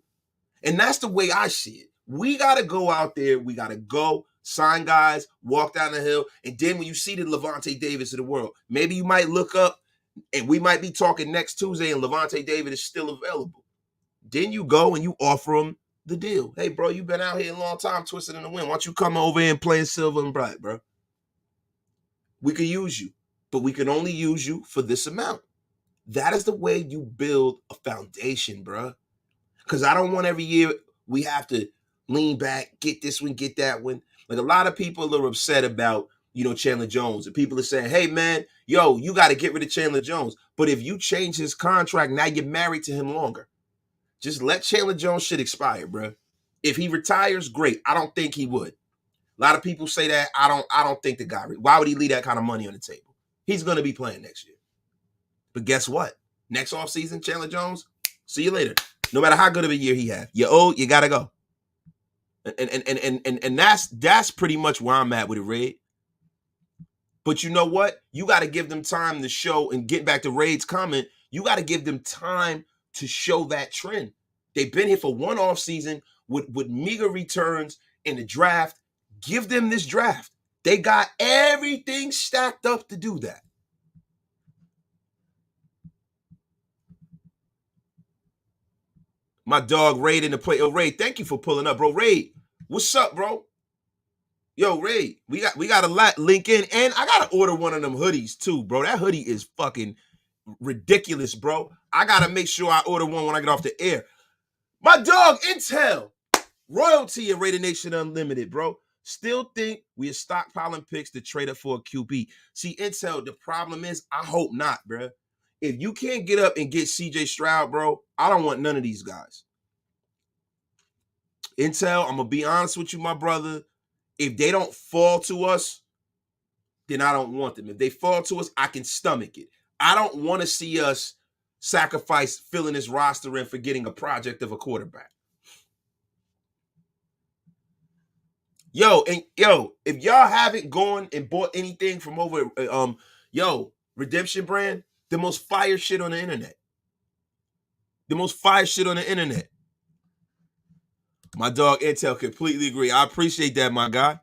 And that's the way I see it. We got to go out there. We got to go, sign guys, walk down the hill. And then when you see the Levante Davis of the world, maybe you might look up and we might be talking next Tuesday and Levante Davis is still available. Then you go and you offer him the deal. Hey, bro, you've been out here a long time twisting in the wind. Why don't you come over here and play silver and bright, bro? We could use you, but we can only use you for this amount. That is the way you build a foundation, bro. Because I don't want every year we have to lean back, get this one, get that one. Like a lot of people are upset about, Chandler Jones. And people are saying, hey, man, you got to get rid of Chandler Jones. But if you change his contract, now you're married to him longer. Just let Chandler Jones shit expire, bro. If he retires, great. I don't think he would. A lot of people say that. I don't think the guy. Why would he leave that kind of money on the table? He's going to be playing next year. But guess what? Next offseason, Chandler Jones, see you later. No matter how good of a year he has, you're old, you gotta go. And that's pretty much where I'm at with it, Ray. But you know what? You got to give them time to show, and get back to Raid's comment, you got to give them time to show that trend. They've been here for one offseason with meager returns in the draft. Give them this draft. They got everything stacked up to do that. My dog Raid in the play. Yo, Raid, thank you for pulling up, bro. Raid, what's up, bro? Yo, Raid, we got a link in, and I gotta order one of them hoodies too, bro. That hoodie is fucking ridiculous, bro. I gotta make sure I order one when I get off the air. My dog Intel, royalty at Raider Nation Unlimited, bro. Still think we are stockpiling picks to trade up for a QB. See, Intel, the problem is, I hope not, bro. If you can't get up and get CJ Stroud, bro, I don't want none of these guys. Intel, I'm going to be honest with you, my brother. If they don't fall to us, then I don't want them. If they fall to us, I can stomach it. I don't want to see us sacrifice filling this roster in for getting a project of a quarterback. If y'all haven't gone and bought anything from over, Redemption Brand, the most fire shit on the internet. The most fire shit on the internet. My dog Intel completely agree. I appreciate that, my guy.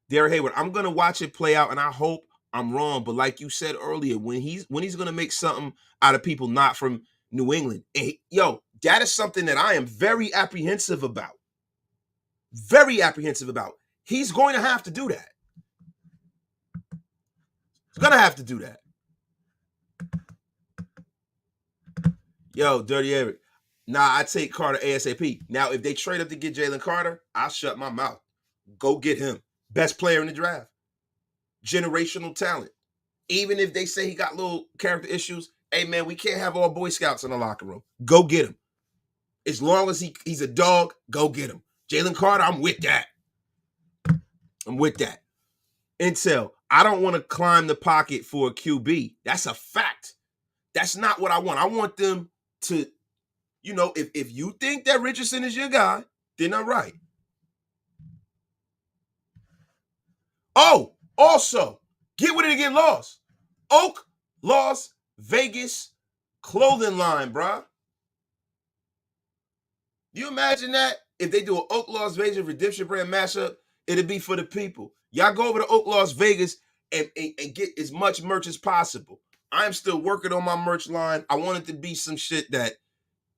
Derek Hayward, I'm going to watch it play out, and I hope I'm wrong. But like you said earlier, when he's going to make something out of people not from New England, and that is something that I am very apprehensive about. Very apprehensive about. He's going to have to do that. He's going to have to do that. Yo, Dirty Eric. Nah, I take Carter ASAP. Now, if they trade up to get Jalen Carter, I'll shut my mouth. Go get him. Best player in the draft. Generational talent. Even if they say he got little character issues, hey, man, we can't have all Boy Scouts in the locker room. Go get him. As long as he's a dog, go get him. Jalen Carter, I'm with that. I'm with that. Intel, I don't want to climb the pocket for a QB. That's a fact. That's not what I want. I want them to, if you think that Richardson is your guy, then I'm right. Oh, also, get with it and get lost. Oak, Las Vegas clothing line, bruh. You imagine that? If they do an Oak Las Vegas Redemption Brand mashup, it'd be for the people. Y'all go over to Oak Las Vegas and get as much merch as possible. I am still working on my merch line. I want it to be some shit that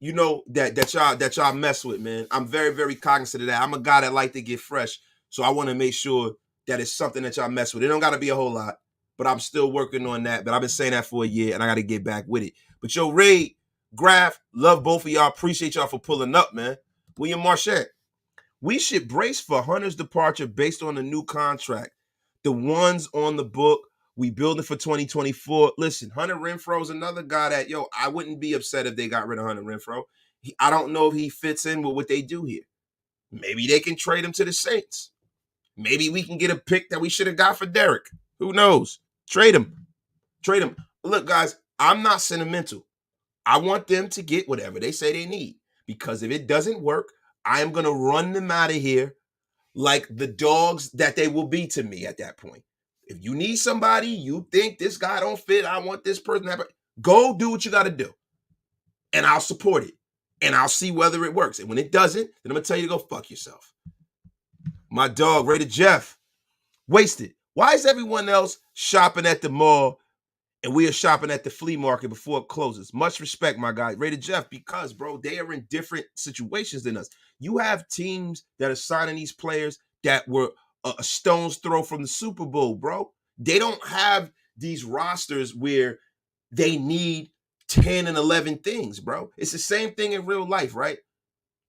that y'all mess with, man. I'm very, very cognizant of that. I'm a guy that like to get fresh, so I want to make sure that it's something that y'all mess with. It don't got to be a whole lot, but I'm still working on that. But I've been saying that for a year, and I got to get back with it. But yo, Ray, Graf, love both of y'all. Appreciate y'all for pulling up, man. William Marchette, we should brace for Hunter's departure based on the new contract. The ones on the book, we building for 2024. Listen, Hunter Renfrow is another guy that, I wouldn't be upset if they got rid of Hunter Renfrow. I don't know if he fits in with what they do here. Maybe they can trade him to the Saints. Maybe we can get a pick that we should have got for Derek. Who knows? Trade him. Trade him. Look, guys, I'm not sentimental. I want them to get whatever they say they need. Because if it doesn't work, I am going to run them out of here like the dogs that they will be to me at that point. If you need somebody, you think this guy don't fit, I want this person to go do what you got to do. And I'll support it. And I'll see whether it works. And when it doesn't, then I'm going to tell you to go fuck yourself. My dog, Rated Jeff, wasted. Why is everyone else shopping at the mall and we are shopping at the flea market before it closes? Much respect, my guy. Rated Jeff, because, bro, they are in different situations than us. You have teams that are signing these players that were a stone's throw from the Super Bowl, bro. They don't have these rosters where they need 10 and 11 things, bro. It's the same thing in real life, right?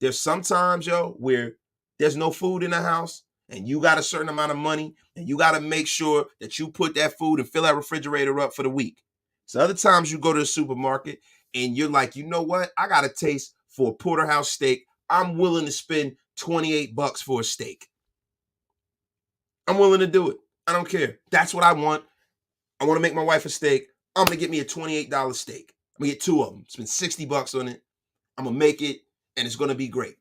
There's sometimes, where there's no food in the house and you got a certain amount of money and you got to make sure that you put that food and fill that refrigerator up for the week. So other times you go to the supermarket and you're like, you know what? I got a taste for a porterhouse steak. I'm willing to spend $28 for a steak. I'm willing to do it. I don't care. That's what I want. I want to make my wife a steak. I'm going to get me a $28 steak. I'm going to get two of them. Spend $60 on it. I'm going to make it, and it's going to be great.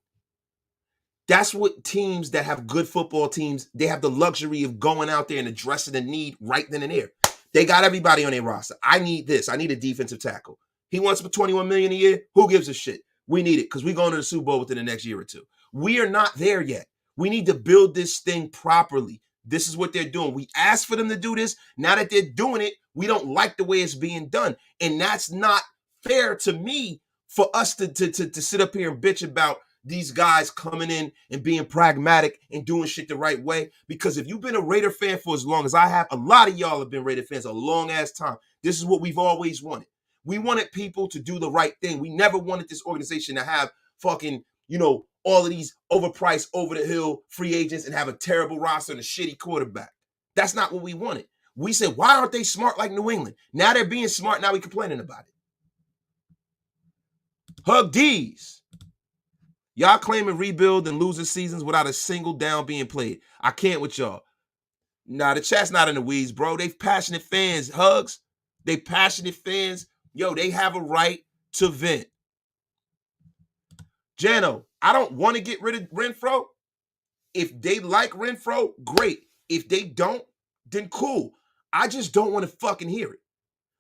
That's what teams that have good football teams, they have the luxury of going out there and addressing the need right then and there. They got everybody on their roster. I need this. I need a defensive tackle. He wants for $21 million a year. Who gives a shit? We need it because we're going to the Super Bowl within the next year or two. We are not there yet. We need to build this thing properly. This is what they're doing. We asked for them to do this. Now that they're doing it, we don't like the way it's being done. And that's not fair to me for us to sit up here and bitch about these guys coming in and being pragmatic and doing shit the right way. Because if you've been a Raider fan for as long as I have, a lot of y'all have been Raider fans a long ass time. This is what we've always wanted. We wanted people to do the right thing. We never wanted this organization to have fucking, all of these overpriced, over the hill free agents and have a terrible roster and a shitty quarterback. That's not what we wanted. We said, why aren't they smart like New England? Now they're being smart. Now we're complaining about it. Hug D's. Y'all claiming rebuild and losing seasons without a single down being played. I can't with y'all. Nah, the chat's not in the weeds, bro. They passionate fans. Hugs. They passionate fans. They have a right to vent. Jano, I don't want to get rid of Renfrow. If they like Renfrow, great. If they don't, then cool. I just don't want to fucking hear it.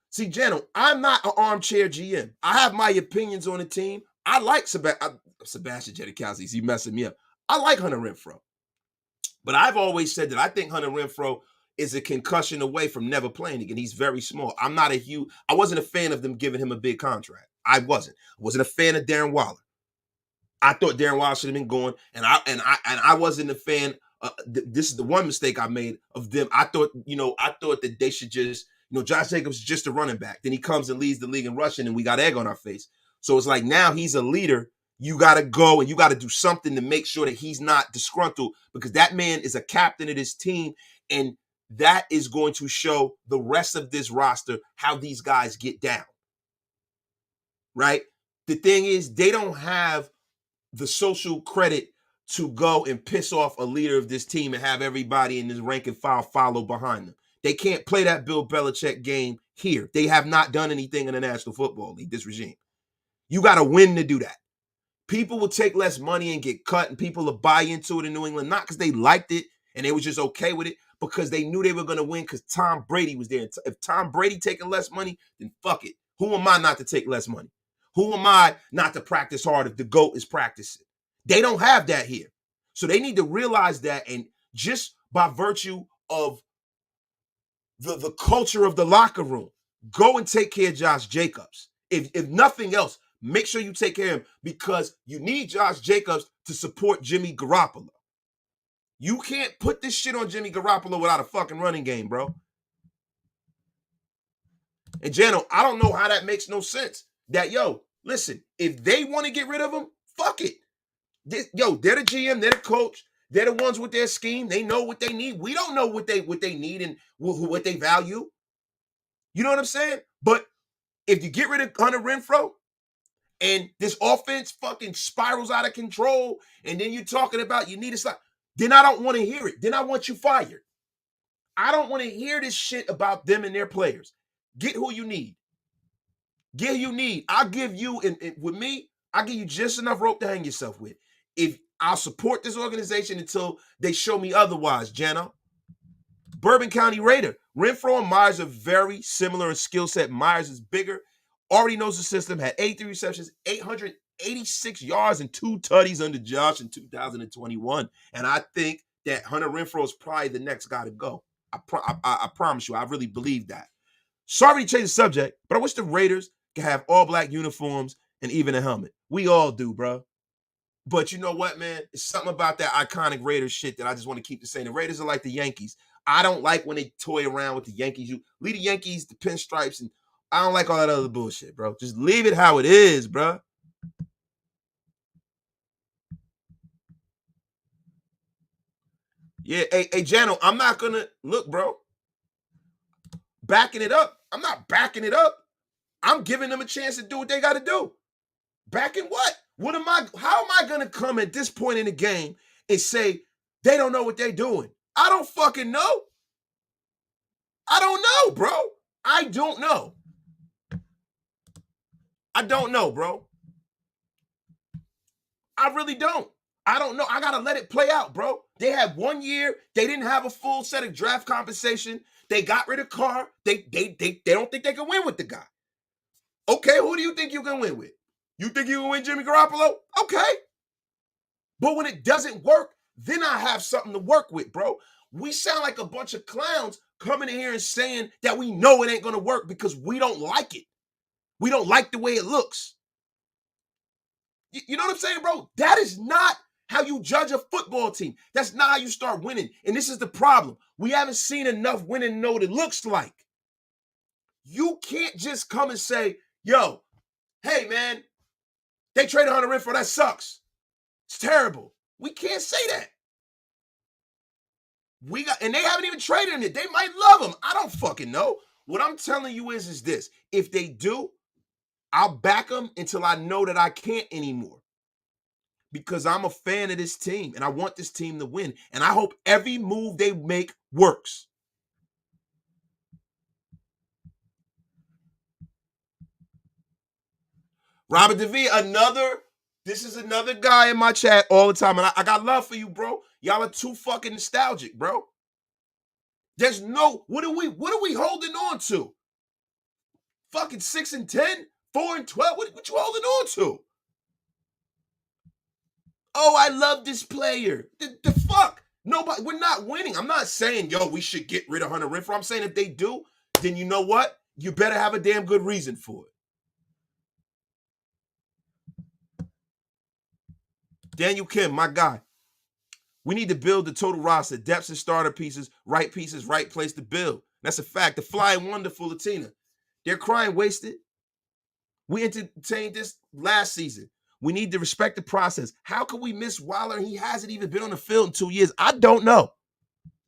See, Jano, I'm not an armchair GM. I have my opinions on the team. I like Sebastian Janikowski. He's messing me up. I like Hunter Renfrow. But I've always said that I think Hunter Renfrow is a concussion away from never playing again. He's very small. I wasn't a fan of them giving him a big contract. I wasn't a fan of Darren Waller. I thought Darren Waller should have been going, and I wasn't a fan. This is the one mistake I made of them. I thought that they should just, Josh Jacobs is just a running back. Then he comes and leads the league in rushing, and we got egg on our face. So it's like now he's a leader. You got to go and you got to do something to make sure that he's not disgruntled, because that man is a captain of this team, and that is going to show the rest of this roster how these guys get down. Right? The thing is, they don't have the social credit to go and piss off a leader of this team and have everybody in this rank and file follow behind them. They can't play that Bill Belichick game here. They have not done anything in the National Football League, this regime. You got to win to do that. People will take less money and get cut, and people will buy into it in New England, not because they liked it and they were just okay with it, because they knew they were going to win because Tom Brady was there. If Tom Brady taking less money, then fuck it. Who am I not to take less money? Who am I not to practice hard if the GOAT is practicing? They don't have that here. So they need to realize that, and just by virtue of the culture of the locker room, go and take care of Josh Jacobs. If nothing else, make sure you take care of him because you need Josh Jacobs to support Jimmy Garoppolo. You can't put this shit on Jimmy Garoppolo without a fucking running game, bro. And Jano, I don't know how that makes no sense. That, listen, if they want to get rid of him, fuck it. They're the GM, they're the coach, they're the ones with their scheme. They know what they need. We don't know what they need and what they value. You know what I'm saying? But if you get rid of Hunter Renfrow and this offense fucking spirals out of control, and then you're talking about you need to stop, then I don't want to hear it. Then I want you fired. I don't want to hear this shit about them and their players. Get who you need. Get who you need. I'll give you, and with me, I'll give you just enough rope to hang yourself with. If I'll support this organization until they show me otherwise, Jano. Bourbon County Raider. Renfrow and Myers are very similar in skill set. Myers is bigger, already knows the system, had 83 receptions, 886 yards, and 2 tutties under Josh in 2021. And I think that Hunter Renfrow is probably the next guy to go. I promise you, I really believe that. Sorry to change the subject, but I wish the Raiders could have all black uniforms and even a helmet. We all do, bro. But you know what, man? It's something about that iconic Raiders shit that I just want to keep the same. The Raiders are like the Yankees. I don't like when they toy around with the Yankees. You leave the Yankees, the pinstripes, and I don't like all that other bullshit, bro. Just leave it how it is, bro. Yeah, hey, Jano, I'm not gonna look, bro. Backing it up. I'm not backing it up. I'm giving them a chance to do what they got to do. Backing what? How am I gonna come at this point in the game and say they don't know what they're doing? I don't fucking know. I don't know, bro. I don't know. I don't know, bro. I really don't. I don't know. I gotta let it play out, bro. They had 1 year. They didn't have a full set of draft compensation. They got rid of Carr. They don't think they can win with the guy. Okay, who do you think you can win with? You think you can win Jimmy Garoppolo? Okay. But when it doesn't work, then I have something to work with, bro. We sound like a bunch of clowns coming in here and saying that we know it ain't going to work because we don't like it. We don't like the way it looks. You know what I'm saying, bro? That is not how you judge a football team. That's not how you start winning. And this is the problem. We haven't seen enough winning to know what it looks like. You can't just come and say, yo, hey, man, they traded Hunter Renfrow. That sucks. It's terrible. We can't say that. And they haven't even traded him yet. They might love him. I don't fucking know. What I'm telling you is this. If they do, I'll back them until I know that I can't anymore. Because I'm a fan of this team, and I want this team to win. And I hope every move they make works. Robert DeVille, this is another guy in my chat all the time. And I got love for you, bro. Y'all are too fucking nostalgic, bro. There's no, what are we holding on to? Fucking 6-10, 4-12. What you holding on to? Oh, I love this player. The fuck? Nobody, we're not winning. I'm not saying, yo, we should get rid of Hunter Renfrow. I'm saying if they do, then you know what? You better have a damn good reason for it. Daniel Kim, my guy. We need to build the total roster, depths and starter pieces, right place to build. That's a fact. The flying wonderful Latina. They're crying wasted. We entertained this last season. We need to respect the process. How can we miss Waller? He hasn't even been on the field in 2 years. I don't know.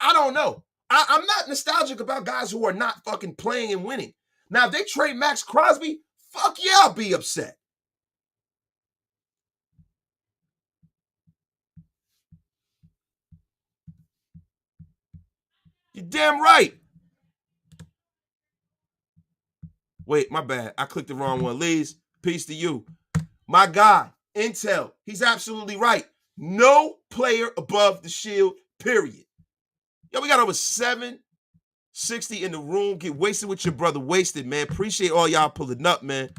I'm not nostalgic about guys who are not fucking playing and winning. Now, if they trade Max Crosby, fuck yeah, I'll be upset. You're damn right. Wait, my bad. I clicked the wrong one. Lees, peace to you. My guy, Intel, he's absolutely right. No player above the shield, period. Yo, we got over 760 in the room. Get wasted with your brother. Wasted, man. Appreciate all y'all pulling up, man.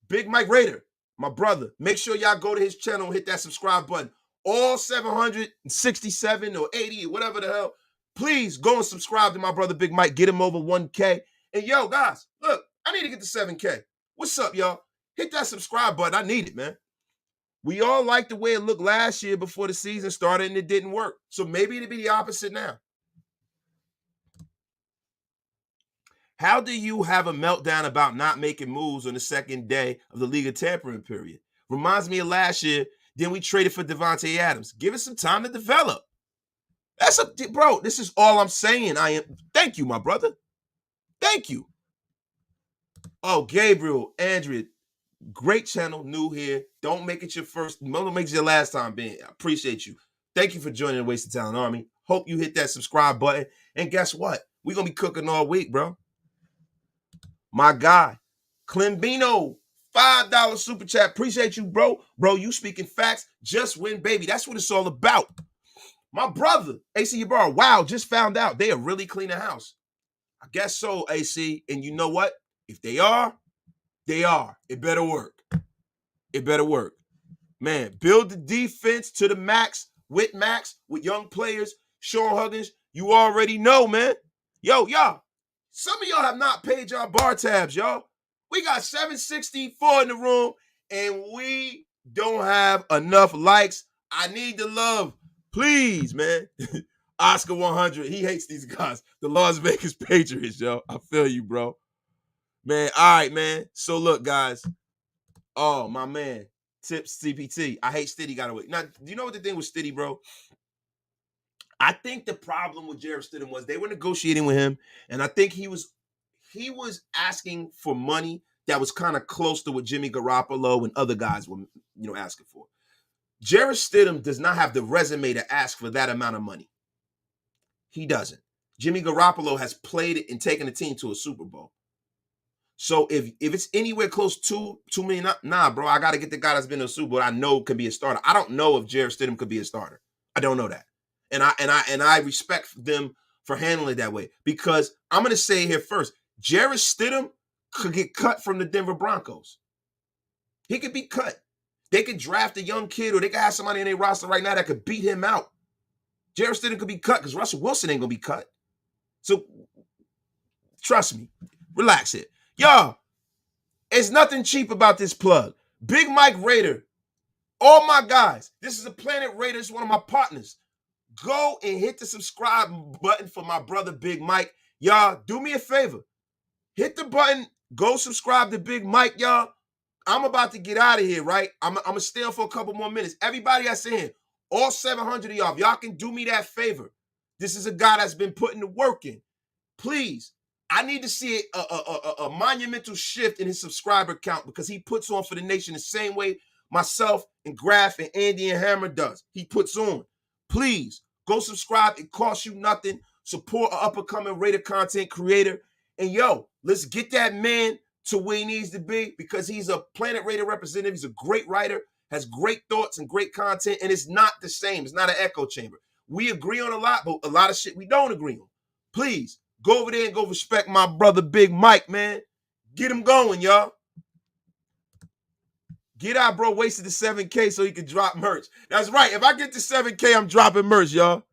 Big Mike Raider, my brother. Make sure y'all go to his channel and hit that subscribe button. All 767 or 80 or whatever the hell. Please go and subscribe to my brother Big Mike. Get him over 1K. And yo, guys, look, I need to get to 7K. What's up, y'all? Hit that subscribe button. I need it, man. We all liked the way it looked last year before the season started and it didn't work. So maybe it'll be the opposite now. How do you have a meltdown about not making moves on the second day of the league of tampering period? Reminds me of last year. Then we traded for Devontae Adams. Give us some time to develop. Bro, this is all I'm saying. Thank you, my brother. Thank you. Oh, Gabriel, Andrea, great channel, new here. Don't make it your first, don't make it your last time being. I appreciate you. Thank you for joining the Wasted Talent Army. Hope you hit that subscribe button. And guess what? We're going to be cooking all week, bro. My guy, Climbino, $5 super chat. Appreciate you, bro. Bro, you speaking facts. Just win, baby. That's what it's all about. My brother, AC Ybarra, wow, just found out they are really cleaning house. I guess so, AC. And you know what? If they are, they are. It better work. It better work. Man, build the defense to the max with young players. Sean Huggins, you already know, man. Yo, y'all. Some of y'all have not paid y'all bar tabs, y'all. We got 764 in the room, and we don't have enough likes. I need the love. Please, man. Oscar 100. He hates these guys. The Las Vegas Patriots, yo. I feel you, bro. Man, all right, man. So, look, guys. Oh, my man. Tips CPT. I hate Stiddy got away. Now, do you know what the thing with Stiddy, bro? I think the problem with Jarrett Stidham was they were negotiating with him, and I think he was asking for money that was kind of close to what Jimmy Garoppolo and other guys were, asking for. Jarrett Stidham does not have the resume to ask for that amount of money. He doesn't. Jimmy Garoppolo has played it and taken the team to a Super Bowl. So if it's anywhere close to $2 million, nah, bro, I got to get the guy that's been to a Super Bowl I know can be a starter. I don't know if Jarrett Stidham could be a starter. I don't know that. And I respect them for handling it that way, because I'm going to say here first, Jarrett Stidham could get cut from the Denver Broncos. He could be cut. They could draft a young kid, or they could have somebody in their roster right now that could beat him out. Jarrett Stidham could be cut because Russell Wilson ain't going to be cut. So trust me, relax it. Y'all, it's nothing cheap about this plug. Big Mike Raider, all my guys, this is a Planet Raider. This is one of my partners. Go and hit the subscribe button for my brother Big Mike. Y'all, do me a favor. Hit the button. Go subscribe to Big Mike, y'all. I'm about to get out of here, right? I'm going to stay on for a couple more minutes. Everybody that's in here, all 700 of y'all, if y'all can do me that favor. This is a guy that's been putting the work in. Please, I need to see a monumental shift in his subscriber count, because he puts on for the nation the same way myself and Graf and Andy and Hammer does. He puts on. Please, go subscribe. It costs you nothing. Support an up-and-coming Raider content creator. And yo, let's get that man to where he needs to be, because he's a Planet Raider representative. He's a great writer, has great thoughts and great content, and it's not the same. It's not an echo chamber. We agree on a lot, but a lot of shit we don't agree on. Please, go over there and go respect my brother Big Mike, man. Get him going, y'all. Get out, bro. Wasted the 7K so he can drop merch. That's right. If I get to 7K, I'm dropping merch, y'all.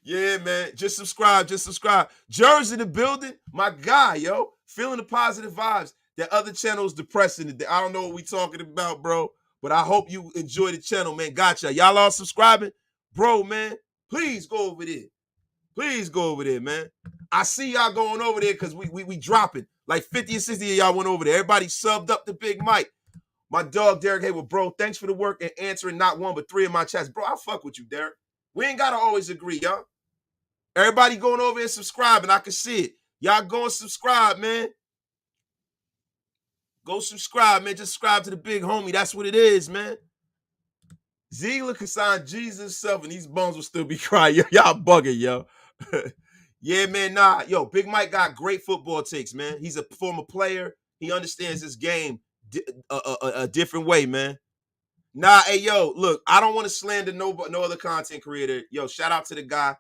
Yeah, man. Just subscribe. Just subscribe. Jer's in the building. My guy, yo. Feeling the positive vibes. That other channel is depressing today. I don't know what we talking about, bro. But I hope you enjoy the channel, man. Gotcha. Y'all all subscribing? Bro, man. Please go over there. Please go over there, man. I see y'all going over there because we dropping. Like 50 or 60 of y'all went over there. Everybody subbed up to Big Mike. My dog, Derek Hayward, bro, thanks for the work and answering not one but three of my chats. Bro, I fuck with you, Derek. We ain't got to always agree, y'all. Everybody going over and subscribing. I can see it. Y'all go and subscribe, man. Go subscribe, man. Just subscribe to the big homie. That's what it is, man. Ziegler can sign Jesus himself, and these bums will still be crying. Y'all bugging, yo. Yeah, man, nah. Yo, Big Mike got great football takes, man. He's a former player. He understands this game a different way, man. Nah, hey, yo, look, I don't want to slander no other content creator. Yo, shout out to the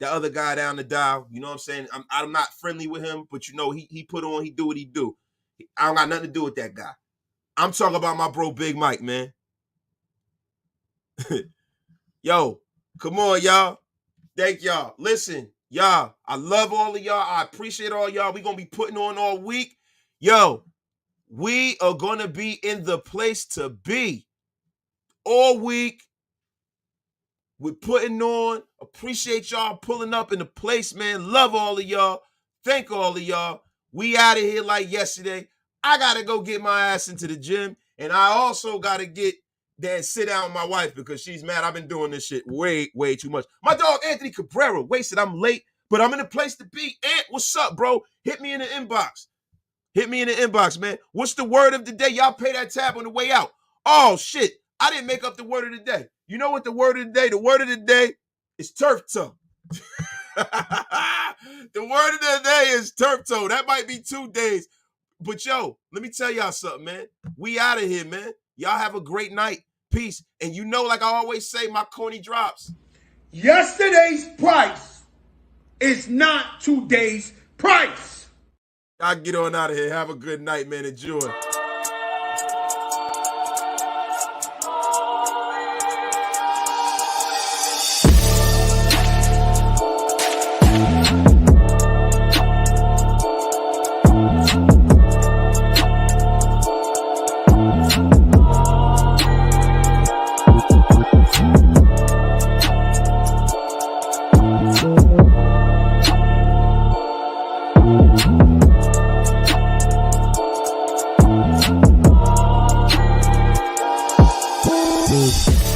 other guy down the dial. You know what I'm saying? I'm not friendly with him, but you know, he put on, he do what he do. I don't got nothing to do with that guy. I'm talking about my bro Big Mike, man. Yo, come on, y'all. Thank y'all. Listen, Y'all, I love all of y'all. I appreciate all y'all. We're going to be putting on all week. Yo, we are going to be in the place to be all week. We're putting on. Appreciate y'all pulling up in the place, man. Love all of y'all. Thank all of y'all. We out of here like yesterday. I got to go get my ass into the gym. And I also got to get there and sit down with my wife because she's mad. I've been doing this shit way, way too much. My dog, Anthony Cabrera, wasted. I'm late, but I'm in a place to be. Ant, what's up, bro? Hit me in the inbox. Hit me in the inbox, man. What's the word of the day? Y'all pay that tab on the way out. Oh, shit. I didn't make up the word of the day. You know what the word of the day? The word of the day is turf toe. The word of the day is turf toe. That might be 2 days. But, yo, let me tell y'all something, man. We out of here, man. Y'all have a great night. Peace. And you know, like I always say, my corny drops. Yesterday's price is not today's price. Y'all get on out of here. Have a good night, man. Enjoy. Peace.